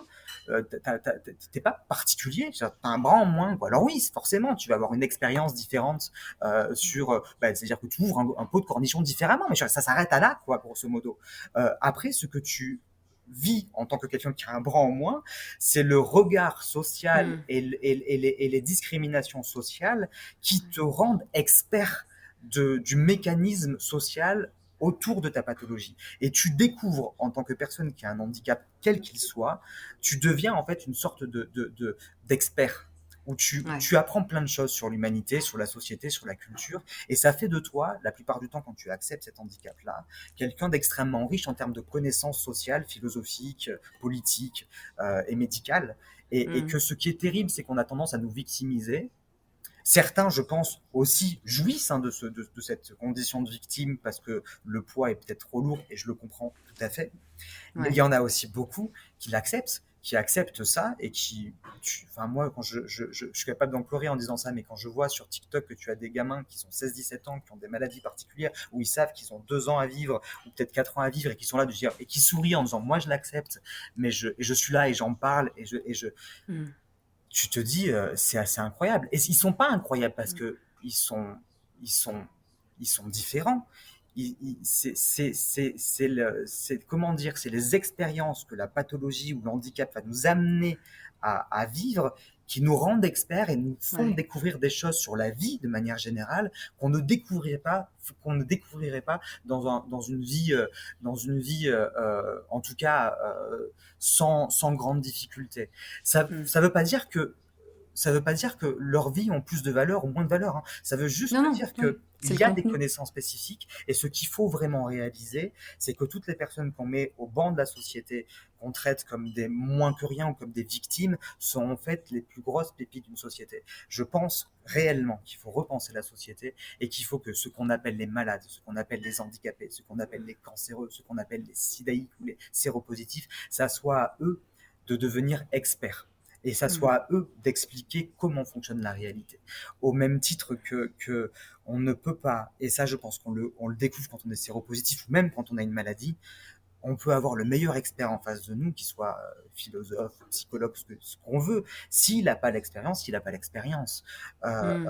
t'es pas particulier, tu as un bras en moins, quoi. Alors oui, forcément, tu vas avoir une expérience différente c'est-à-dire que tu ouvres un pot de cornichon différemment, mais ça s'arrête à là, quoi, grosso modo. Après, ce que tu vis en tant que quelqu'un qui a un bras en moins, c'est le regard social Mm. et les discriminations sociales qui te rendent expert du mécanisme social autour de ta pathologie. Et tu découvres, en tant que personne qui a un handicap, quel qu'il soit, tu deviens en fait une sorte d'expert où Ouais. tu apprends plein de choses sur l'humanité, sur la société, sur la culture, et ça fait de toi, la plupart du temps, quand tu acceptes cet handicap-là, quelqu'un d'extrêmement riche en termes de connaissances sociales, philosophiques, politiques et médicales, et Mm. que ce qui est terrible, c'est qu'on a tendance à nous victimiser. Certains, je pense, aussi jouissent de cette condition de victime parce que le poids est peut-être trop lourd et je le comprends tout à fait. Mais il y Ouais. en a aussi beaucoup qui acceptent ça et enfin moi, quand je suis capable d'en pleurer en disant ça, mais quand je vois sur TikTok que tu as des gamins qui sont 16-17 ans, qui ont des maladies particulières, où ils savent qu'ils ont 2 ans à vivre ou peut-être 4 ans à vivre et qui sont là de dire, et qui sourient en disant, moi je l'accepte, et je suis là et j'en parle Mm. tu te dis, c'est assez incroyable. Et ils sont pas incroyables parce que ils sont, ils sont différents. Comment dire, c'est les expériences que la pathologie ou le handicap va nous amener à vivre qui nous rendent experts et nous font Ouais. découvrir des choses sur la vie de manière générale qu'on ne découvrirait pas dans une vie en tout cas sans grande difficulté. Mm. Ça veut pas dire que leurs vies ont plus de valeur ou moins de valeur, hein. Ça veut juste Non, non, dire oui. qu'il C'est le y a des contenu. connaissances spécifiques et ce qu'il faut vraiment réaliser, c'est que toutes les personnes qu'on met au banc de la société, qu'on traite comme des moins que rien ou comme des victimes, sont en fait les plus grosses pépites d'une société. Je pense réellement qu'il faut repenser la société et qu'il faut que ce qu'on appelle les malades, ce qu'on appelle les handicapés, ce qu'on appelle les cancéreux, ce qu'on appelle les sidaïques ou les séropositifs, ça soit à eux de devenir experts et ça Mm. soit à eux d'expliquer comment fonctionne la réalité. Au même titre que on ne peut pas, et ça je pense on le découvre quand on est séropositif ou même quand on a une maladie, on peut avoir le meilleur expert en face de nous, qui soit philosophe, psychologue, ce qu'on veut. S'il n'a pas l'expérience, il n'a pas l'expérience. Mm.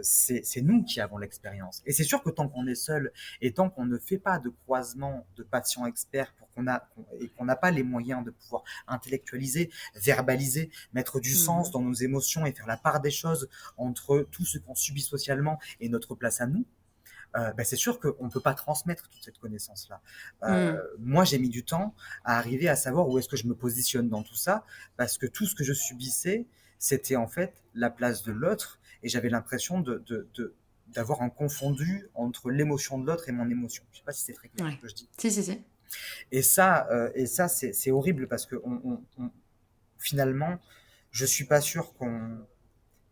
C'est nous qui avons l'expérience. Et c'est sûr que tant qu'on est seul et tant qu'on ne fait pas de croisement de patients experts et qu'on n'a pas les moyens de pouvoir intellectualiser, verbaliser, mettre du sens Mhm. dans nos émotions et faire la part des choses entre tout ce qu'on subit socialement et notre place à nous, c'est sûr qu'on ne peut pas transmettre toute cette connaissance-là. Mm. Moi, j'ai mis du temps à arriver à savoir où est-ce que je me positionne dans tout ça, parce que tout ce que je subissais, c'était en fait la place de l'autre, et j'avais l'impression d'avoir un confondu entre l'émotion de l'autre et mon émotion. Je sais pas si c'est très clair ce Ouais. que je dis. Si. Et ça, c'est horrible parce que finalement, je suis pas sûr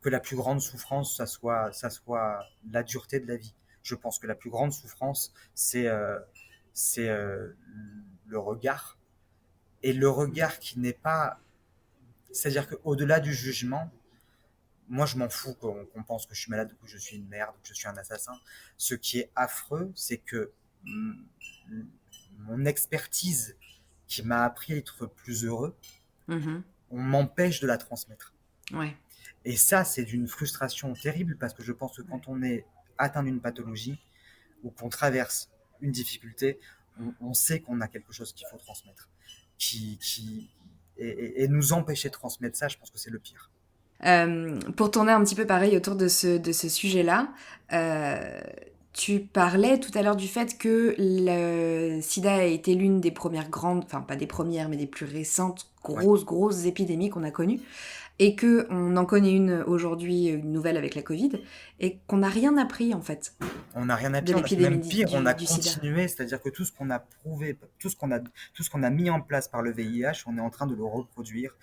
que la plus grande souffrance, ça soit la dureté de la vie. Je pense que la plus grande souffrance, c'est le regard. Et le regard qui n'est pas... C'est-à-dire qu'au-delà du jugement, moi je m'en fous qu'on pense que je suis malade ou que je suis une merde ou que je suis un assassin. Ce qui est affreux, c'est que mm, mon expertise qui m'a appris à être plus heureux, Mhm. on m'empêche de la transmettre. Ouais. Et ça, c'est d'une frustration terrible parce que je pense que quand on est atteint d'une pathologie ou qu'on traverse une difficulté, on sait qu'on a quelque chose qu'il faut transmettre. Et nous empêcher de transmettre ça, je pense que c'est le pire. Pour tourner un petit peu pareil autour de ce sujet-là, euh, tu parlais tout à l'heure du fait que le sida a été l'une des premières grandes, enfin pas des premières, mais des plus récentes Ouais. grosses épidémies qu'on a connues, et que on en connaît une aujourd'hui, une nouvelle avec la Covid, et qu'on n'a rien appris en fait On n'a rien appris, de on a fait même l'épidémie pire, on a du sida. continué, c'est-à-dire que tout ce qu'on a prouvé, tout ce qu'on a mis en place par le VIH, on est en train de le reproduire,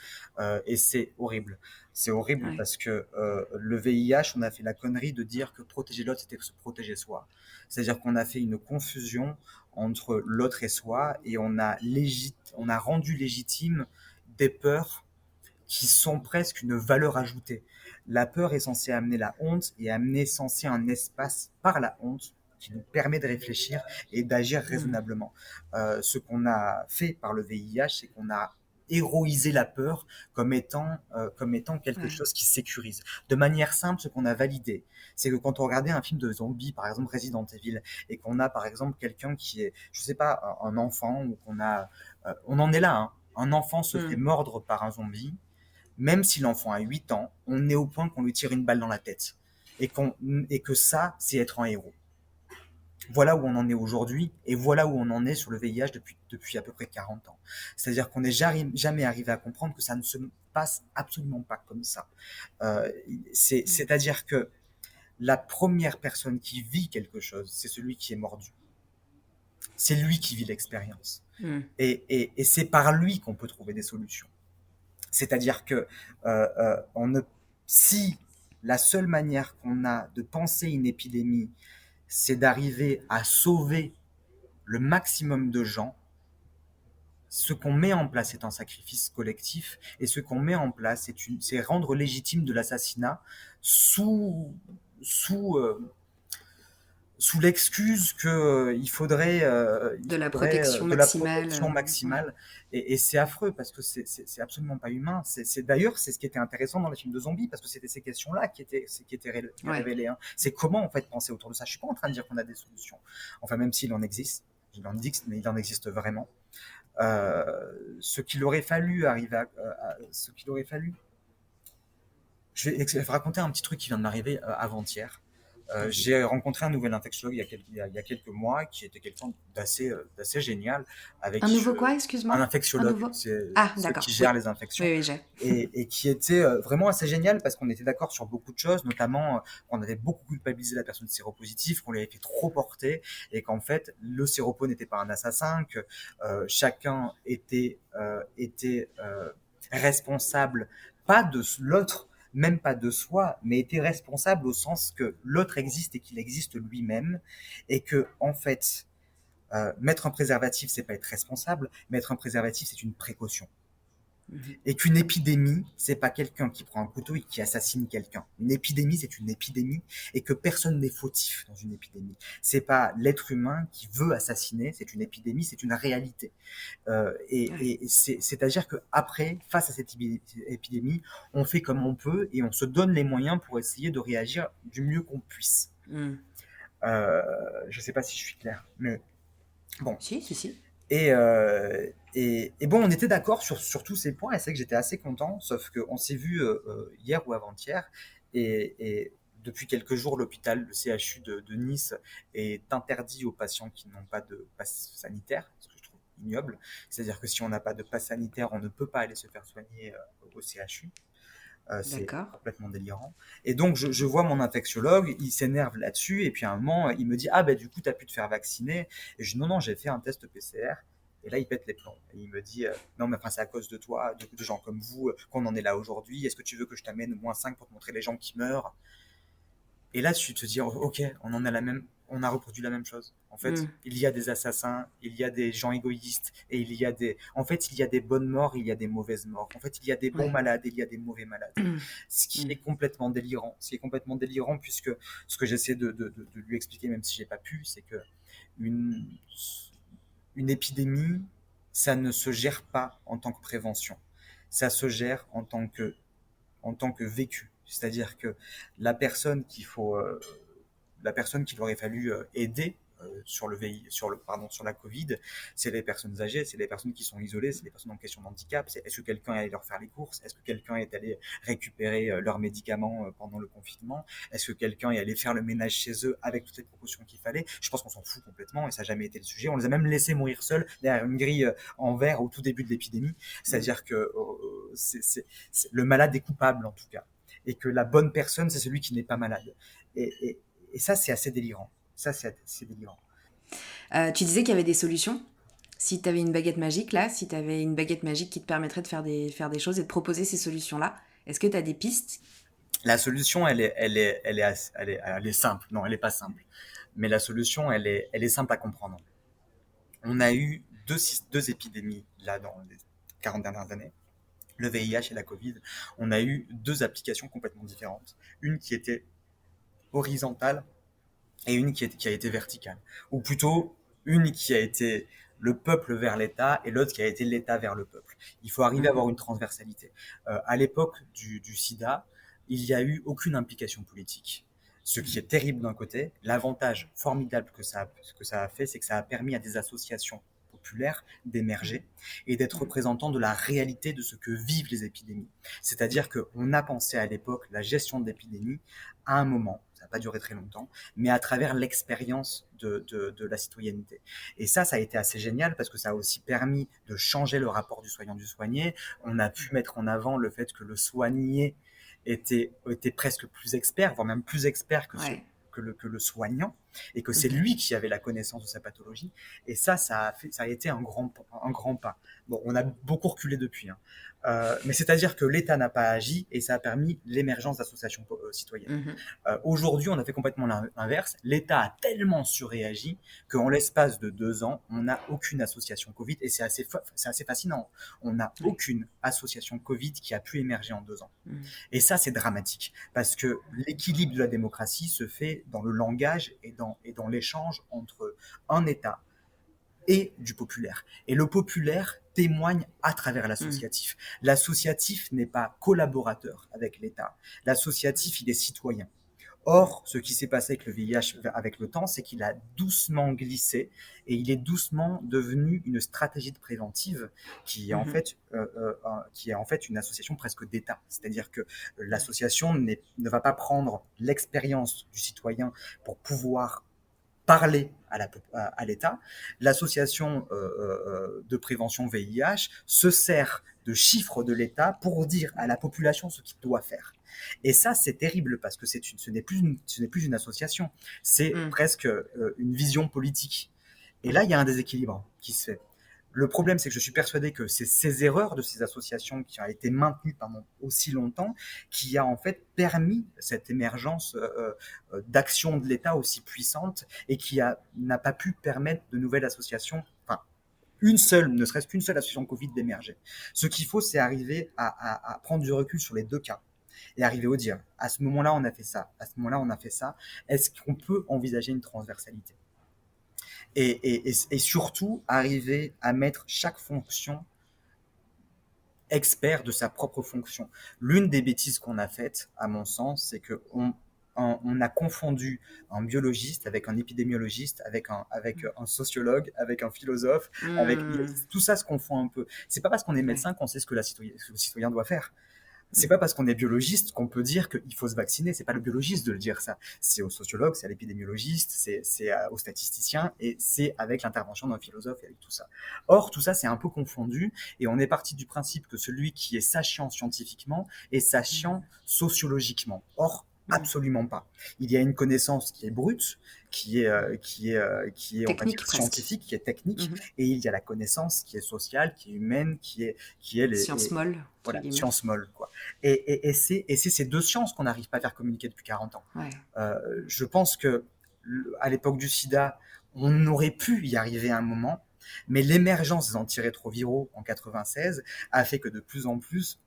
et c'est horrible. C'est horrible Ouais. parce que le VIH, on a fait la connerie de dire que protéger l'autre, c'était se protéger soi. C'est-à-dire qu'on a fait une confusion entre l'autre et soi, et on a rendu légitime des peurs qui sont presque une valeur ajoutée. La peur est censée amener la honte et amener censé un espace par la honte qui nous permet de réfléchir et d'agir raisonnablement. Ce qu'on a fait par le VIH, c'est qu'on a héroïsé la peur comme étant quelque Ouais. chose qui sécurise. De manière simple, ce qu'on a validé, c'est que quand on regardait un film de zombies, par exemple Resident Evil, et qu'on a par exemple quelqu'un qui est, je sais pas, un enfant, ou on en est là, hein, un enfant se fait mordre par un zombie, même si l'enfant a 8 ans, on est au point qu'on lui tire une balle dans la tête. Et que ça, c'est être un héros. Voilà où on en est aujourd'hui, et voilà où on en est sur le VIH depuis à peu près 40 ans. C'est-à-dire qu'on n'est jamais arrivé à comprendre que ça ne se passe absolument pas comme ça. C'est-à-dire que la première personne qui vit quelque chose, c'est celui qui est mordu. C'est lui qui vit l'expérience. Et c'est par lui qu'on peut trouver des solutions. C'est-à-dire que si la seule manière qu'on a de penser une épidémie, c'est d'arriver à sauver le maximum de gens, ce qu'on met en place est un sacrifice collectif, et ce qu'on met en place, c'est rendre légitime de l'assassinat sous, sous l'excuse qu'il faudrait, De la protection de la maximale. protection maximale. Et c'est affreux parce que c'est absolument pas humain. D'ailleurs, c'est ce qui était intéressant dans les films de zombies, parce que c'était ces questions-là qui étaient révélées. Hein. C'est comment en fait penser autour de ça. Je suis pas en train de dire qu'on a des solutions. Enfin, même s'il en existe, mais il en existe vraiment. Ce qu'il aurait fallu arriver ce qu'il aurait fallu. Je vais raconter un petit truc qui vient de m'arriver avant-hier. J'ai rencontré un nouvel infectiologue il y a quelques mois qui était quelqu'un d'assez génial. Un nouveau quoi, excuse-moi? Un infectiologue, nouveau... c'est ceux d'accord. qui gèrent les infections. Oui, j'ai. Et qui était vraiment assez génial parce qu'on était d'accord sur beaucoup de choses, notamment qu'on avait beaucoup culpabilisé la personne séropositive, qu'on lui avait fait trop porter, et qu'en fait le séropo n'était pas un assassin, que chacun était responsable, pas de l'autre, même pas de soi, mais était responsable au sens que l'autre existe et qu'il existe lui-même, et que en fait, mettre un préservatif, c'est pas être responsable, mettre un préservatif, c'est une précaution. Et qu'une épidémie, c'est pas quelqu'un qui prend un couteau et qui assassine quelqu'un. Une épidémie, c'est une épidémie, et que personne n'est fautif dans une épidémie. C'est pas l'être humain qui veut assassiner, c'est une épidémie, c'est une réalité. Et c'est-à-dire que après, face à cette épidémie, on fait comme on peut et on se donne les moyens pour essayer de réagir du mieux qu'on puisse. Je sais pas si je suis clair, mais bon. Si. Et bon, on était d'accord sur tous ces points, et c'est que j'étais assez content, sauf qu'on s'est vu hier ou avant-hier, et depuis quelques jours, l'hôpital, le CHU de Nice, est interdit aux patients qui n'ont pas de passe sanitaire, ce que je trouve ignoble. C'est-à-dire que si on n'a pas de passe sanitaire, on ne peut pas aller se faire soigner au CHU. C'est D'accord. complètement délirant. Et donc, je vois mon infectiologue, il s'énerve là-dessus, et puis à un moment, il me dit, ah ben du coup, tu as pu te faire vacciner. Et je dis, non, non, j'ai fait un test PCR. Et là, il pète les plombs. Et il me dit, non, mais enfin, c'est à cause de toi, de gens comme vous, qu'on en est là aujourd'hui. Est-ce que tu veux que je t'amène -5 pour te montrer les gens qui meurent? Et là, tu te dis, ok, on a reproduit la même chose. En fait, Mm. il y a des assassins, il y a des gens égoïstes, et en fait, il y a des bonnes morts, il y a des mauvaises morts. En fait, il y a des bons Ouais. malades, il y a des mauvais malades. Ce qui est Mm. complètement délirant. Ce qui est complètement délirant, puisque ce que j'essaie de lui expliquer, même si j'ai pas pu, c'est que une, une épidémie, ça ne se gère pas en tant que prévention. Ça se gère en tant que vécu. C'est-à-dire que la personne qu'il faut, la personne qu'il aurait fallu aider sur le VI, sur la Covid, c'est les personnes âgées, c'est les personnes qui sont isolées, c'est les personnes en question de handicap. Est-ce que quelqu'un est allé leur faire les courses? Est-ce que quelqu'un est allé récupérer leurs médicaments pendant le confinement? Est-ce que quelqu'un est allé faire le ménage chez eux avec toutes les précautions qu'il fallait? Je pense qu'on s'en fout complètement et ça n'a jamais été le sujet. On les a même laissés mourir seuls derrière une grille en verre au tout début de l'épidémie. C'est-à-dire que le malade est coupable en tout cas et que la bonne personne, c'est celui qui n'est pas malade. Et ça, c'est assez délirant. Ça, c'est assez délirant. Tu disais qu'il y avait des solutions. Si tu avais une baguette magique, là, si tu avais une baguette magique qui te permettrait de faire des choses et de proposer ces solutions-là, est-ce que tu as des pistes? La solution, elle est simple. Non, elle n'est pas simple. Mais la solution, elle est simple à comprendre. On a eu deux épidémies là dans les 40 dernières années. Le VIH et la Covid. On a eu deux applications complètement différentes. Une qui était horizontale et une qui a été verticale. Ou plutôt, une qui a été le peuple vers l'État et l'autre qui a été l'État vers le peuple. Il faut arriver à avoir une transversalité. À l'époque du sida, il n'y a eu aucune implication politique. Ce qui est terrible d'un côté, l'avantage formidable que ça a fait, c'est que ça a permis à des associations populaires d'émerger et d'être représentants de la réalité de ce que vivent les épidémies. C'est-à-dire qu'on a pensé à l'époque la gestion de l'épidémie à un moment, ça n'a pas duré très longtemps, mais à travers l'expérience de la citoyenneté. Et ça a été assez génial parce que ça a aussi permis de changer le rapport du soignant du soigné. On a pu mettre en avant le fait que le soigné était presque plus expert, voire même plus expert Ouais. que le soignant, et que c'est lui qui avait la connaissance de sa pathologie. Et ça a été un grand pas. Bon, on a beaucoup reculé depuis, hein. Mais c'est-à-dire que l'État n'a pas agi et ça a permis l'émergence d'associations citoyennes. Mhm. Aujourd'hui, on a fait complètement l'inverse. L'État a tellement surréagi qu'en l'espace de 2 ans, on n'a aucune association Covid et c'est assez fascinant. On n'a Ouais. aucune association Covid qui a pu émerger en 2 ans. Mhm. Et ça, c'est dramatique parce que l'équilibre de la démocratie se fait dans le langage et dans l'échange entre un État et du populaire. Et le populaire témoigne à travers Mhm. l'associatif. L'associatif n'est pas collaborateur avec l'État. L'associatif, il est citoyen. Or, ce qui s'est passé avec le VIH avec le temps, c'est qu'il a doucement glissé et il est doucement devenu une stratégie de préventive Mhm. qui est en fait une association presque d'État. C'est-à-dire que l'association ne va pas prendre l'expérience du citoyen pour pouvoir parler à l'État. L'association de prévention VIH se sert de chiffres de l'État pour dire à la population ce qu'il doit faire. Et ça, c'est terrible parce que ce n'est plus une association, c'est Mhm. presque une vision politique. Et là, il y a un déséquilibre qui se fait. Le problème, c'est que je suis persuadé que c'est ces erreurs de ces associations qui ont été maintenues pendant aussi longtemps qui a en fait permis cette émergence d'actions de l'État aussi puissante et n'a pas pu permettre de nouvelles associations, enfin ne serait-ce qu'une seule association Covid d'émerger. Ce qu'il faut, c'est arriver à prendre du recul sur les deux cas et arriver au dire, à ce moment-là, on a fait ça, à ce moment-là, on a fait ça. Est-ce qu'on peut envisager une transversalité et surtout arriver à mettre chaque fonction expert de sa propre fonction. L'une des bêtises qu'on a faites, à mon sens, c'est qu'on a confondu un biologiste avec un épidémiologiste, avec un sociologue, avec un philosophe, Mhm. tout ça se confond un peu. C'est pas parce qu'on est Ouais. médecin qu'on sait ce que le citoyen doit faire. C'est pas parce qu'on est biologiste qu'on peut dire qu'il faut se vacciner. C'est pas le biologiste de le dire ça. C'est aux sociologues, c'est à l'épidémiologiste, aux statisticiens et c'est avec l'intervention d'un philosophe et avec tout ça. Or, tout ça, c'est un peu confondu et on est parti du principe que celui qui est sachant scientifiquement est sachant sociologiquement. Or, absolument pas. Il y a une connaissance qui est brute, qui est on va Technique dire presque. scientifique, qui est technique, Mhm. et il y a la connaissance qui est sociale, qui est humaine, qui est Science molle, entre voilà, guillemets. science molle, quoi. Et c'est ces deux sciences qu'on n'arrive pas à faire communiquer depuis 40 ans. Ouais. Je pense que à l'époque du sida, on aurait pu y arriver à un moment, mais l'émergence des antirétroviraux en 96 a fait que de plus en plus,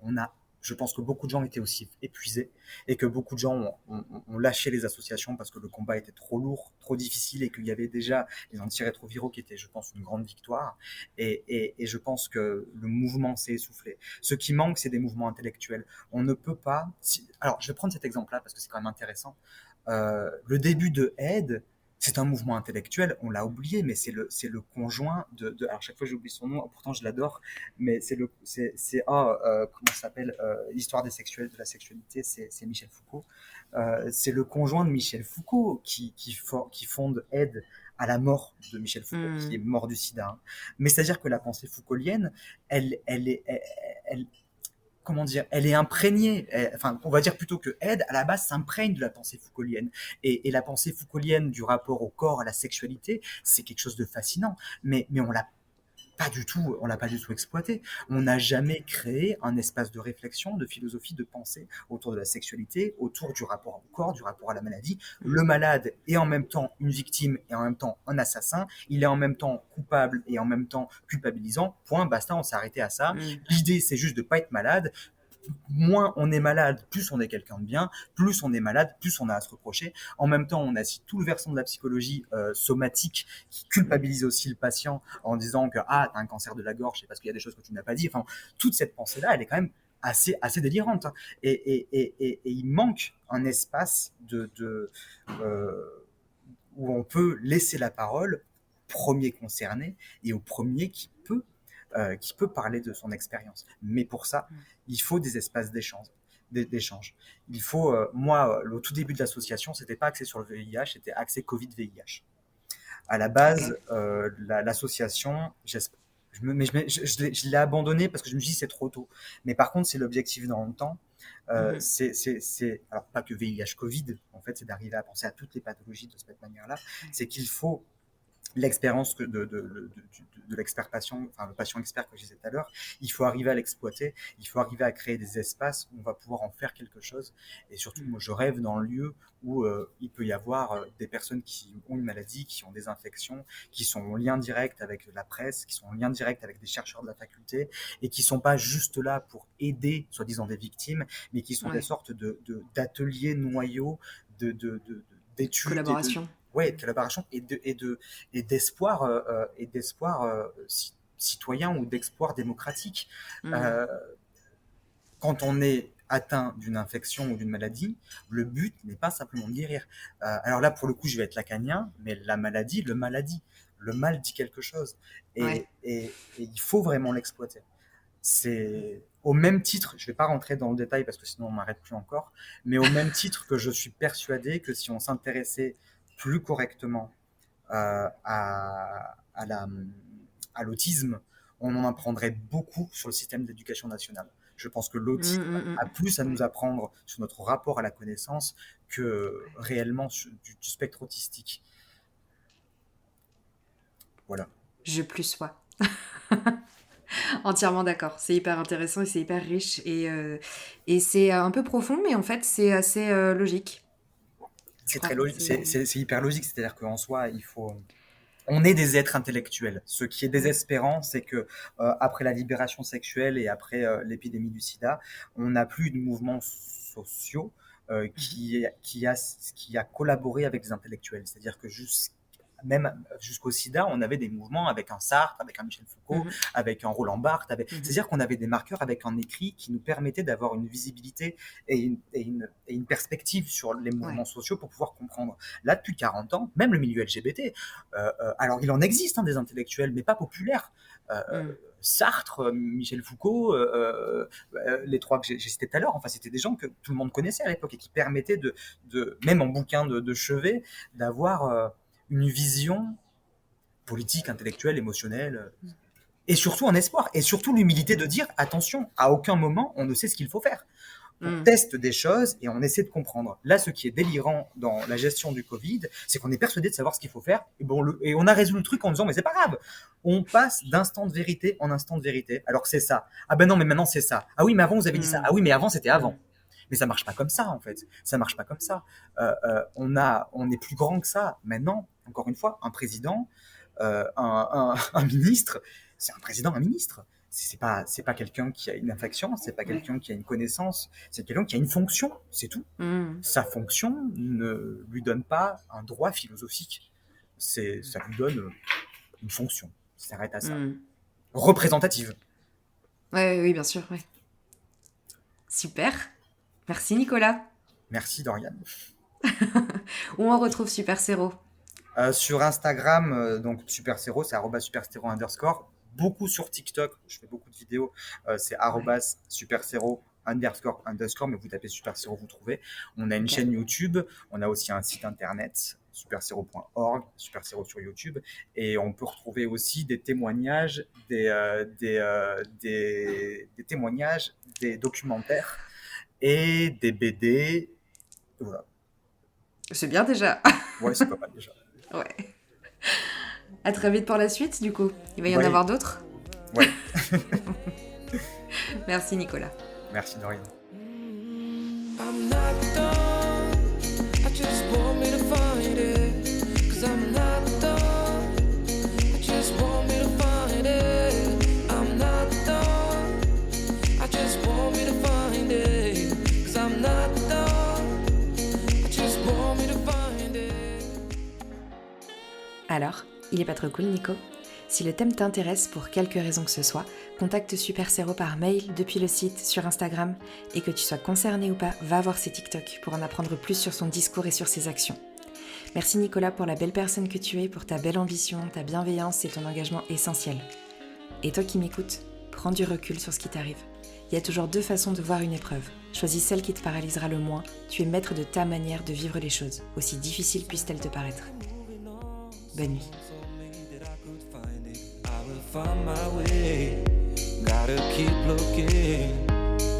je pense que beaucoup de gens étaient aussi épuisés et que beaucoup de gens ont lâché les associations parce que le combat était trop lourd, trop difficile et qu'il y avait déjà les antirétroviraux qui étaient, je pense, une grande victoire. Et je pense que le mouvement s'est essoufflé. Ce qui manque, c'est des mouvements intellectuels. On ne peut pas. Alors, je vais prendre cet exemple-là parce que c'est quand même intéressant. Le début de Aide, c'est un mouvement intellectuel, on l'a oublié, mais c'est le conjoint alors chaque fois j'oublie son nom, pourtant je l'adore, mais comment ça s'appelle, l'histoire de la sexualité, c'est Michel Foucault. C'est le conjoint de Michel Foucault qui fonde Aide à la mort de Michel Foucault, qui est Mm. mort du sida, hein. Mais c'est-à-dire que la pensée foucaultienne, elle, comment dire, elle est imprégnée, enfin, on va dire plutôt que Aide, à la base, s'imprègne de la pensée foucaultienne. Et la pensée foucaultienne du rapport au corps, à la sexualité, c'est quelque chose de fascinant. Mais on l'a pas du tout exploité. On n'a jamais créé un espace de réflexion, de philosophie, de pensée autour de la sexualité, autour du rapport au corps, du rapport à la maladie. Le malade est en même temps une victime et en même temps un assassin. Il est en même temps coupable et en même temps culpabilisant. Point, basta, on s'est arrêté à ça. Mm. L'idée, c'est juste de pas être malade. Moins on est malade, plus on est quelqu'un de bien, plus on est malade, plus on a à se reprocher. En même temps, on a tout le versant de la psychologie somatique qui culpabilise aussi le patient en disant que t'as un cancer de la gorge, c'est parce qu'il y a des choses que tu n'as pas dit. Enfin, toute cette pensée-là, elle est quand même assez délirante, hein. Et il manque un espace où on peut laisser la parole au premier concerné et au premier qui peut parler de son expérience. Mais pour ça, il faut des espaces d'échange. Il faut, moi, au tout début de l'association, c'était pas axé sur le VIH, c'était axé Covid-VIH. À la Ok. base, l'association, je l'ai abandonné parce que je me suis dit c'est trop tôt. Mais par contre, c'est l'objectif dans le temps. Mhm. Alors pas que VIH, Covid, en fait, c'est d'arriver à penser à toutes les pathologies de cette manière-là. C'est qu'il faut l'expérience de l'expert patient, enfin le patient expert que je disais tout à l'heure, il faut arriver à l'exploiter, il faut arriver à créer des espaces où on va pouvoir en faire quelque chose. Et surtout, moi, je rêve dans le lieu où il peut y avoir des personnes qui ont une maladie, qui ont des infections, qui sont en lien direct avec la presse, qui sont en lien direct avec des chercheurs de la faculté, et qui sont pas juste là pour aider, soi-disant, des victimes, mais qui sont des Ouais. sortes d'ateliers noyaux, d'études et de Collaboration. ouais, de collaboration et d'espoir citoyen ou d'espoir démocratique. Mm. Euh, Quand on est atteint d'une infection ou d'une maladie, le but n'est pas simplement de guérir. Alors là, pour le coup, je vais être lacanien, mais la maladie, le mal dit quelque chose Ouais. et il faut vraiment l'exploiter. C'est au même titre, je ne vais pas rentrer dans le détail parce que sinon on m'arrête plus encore, mais au même titre que je suis persuadé que si on s'intéressait plus correctement à à l'autisme, on en apprendrait beaucoup sur le système d'éducation nationale. Je pense que Mm, l'autisme mm, a plus à mm. nous Ouais. apprendre sur notre rapport à la connaissance que réellement du spectre autistique. Voilà. Je plus sois. Entièrement d'accord. C'est hyper intéressant et c'est hyper riche. Et c'est un peu profond, mais en fait, c'est assez logique. Je C'est crois. très logique, C'est... c'est hyper logique, c'est-à-dire qu'en soi, on est des êtres intellectuels. Ce qui est Ouais. désespérant, c'est que après la libération sexuelle et après l'épidémie du sida, on n'a plus de mouvements sociaux Mhm. qui a collaboré avec des intellectuels. C'est-à-dire que même jusqu'au sida, on avait des mouvements avec un Sartre, avec un Michel Foucault, Mhm. avec un Roland Barthes. Mhm. C'est-à-dire qu'on avait des marqueurs avec un écrit qui nous permettait d'avoir une visibilité et une perspective sur les Ouais. mouvements sociaux pour pouvoir comprendre. Là, depuis 40 ans, même le milieu LGBT, alors il en existe hein, des intellectuels, mais pas populaires. Mm. Sartre, Michel Foucault, les trois que j'ai cités tout à l'heure, enfin c'était des gens que tout le monde connaissait à l'époque et qui permettaient même en bouquin de chevet, d'avoir une vision politique, intellectuelle, émotionnelle, et surtout un espoir, et surtout l'humilité de dire attention, à aucun moment on ne sait ce qu'il faut faire. On teste des choses et on essaie de comprendre. Là, ce qui est délirant dans la gestion du Covid, c'est qu'on est persuadé de savoir ce qu'il faut faire. Et on a résolu le truc en disant, mais c'est pas grave. On passe d'instant de vérité en instant de vérité. Alors que c'est ça. Ah ben non, mais maintenant c'est ça. Ah oui, mais avant vous avez dit ça. Ah oui, mais avant c'était avant. Mais ça marche pas comme ça, en fait. Ça marche pas comme ça. On est plus grand que ça. Maintenant, encore une fois, un président, un ministre, c'est un président, un ministre. C'est pas quelqu'un qui a une infection, c'est pas quelqu'un qui a une connaissance, c'est quelqu'un qui a une fonction, c'est tout. Sa fonction ne lui donne pas un droit philosophique. Ça lui donne une fonction. Ça s'arrête à ça. Représentative. Oui, bien sûr. Ouais. Super. Merci Nicolas. Merci Dorian. Où on retrouve Super Cero? Sur Instagram, donc Supercero, c'est @supercero_. Beaucoup sur TikTok, je fais beaucoup de vidéos, c'est @supercero__, mais vous tapez Supercero, vous trouvez. On a une chaîne YouTube, on a aussi un site internet, supercero.org, Supercero sur YouTube, et on peut retrouver aussi des témoignages, des témoignages, des documentaires et des BD. Voilà. C'est bien déjà. Ouais, c'est pas mal déjà. Ouais. À très vite pour la suite, du coup. Il va y en avoir d'autres. Ouais. Merci Nicolas. Merci Dorian. I'm not done. I just want me to find it. 'Cause I'm not done. I just want me to find it. I'm not done. I just want me to find it. 'Cause I'm not done. I just want me to find it. Alors, il est pas trop cool, Nico? Si le thème t'intéresse pour quelque raison que ce soit, contacte Supercero par mail depuis le site, sur Instagram, et que tu sois concerné ou pas, va voir ses TikTok pour en apprendre plus sur son discours et sur ses actions. Merci Nicolas pour la belle personne que tu es, pour ta belle ambition, ta bienveillance et ton engagement essentiel. Et toi qui m'écoutes, prends du recul sur ce qui t'arrive. Il y a toujours 2 façons de voir une épreuve. Choisis celle qui te paralysera le moins, tu es maître de ta manière de vivre les choses, aussi difficiles puissent-elles te paraître. Bonne nuit. Find my way, gotta keep looking.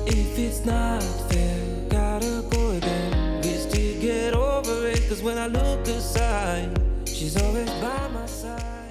If it's not fair, gotta go again. Wish to get over it, 'cause when I look aside, she's always by my side.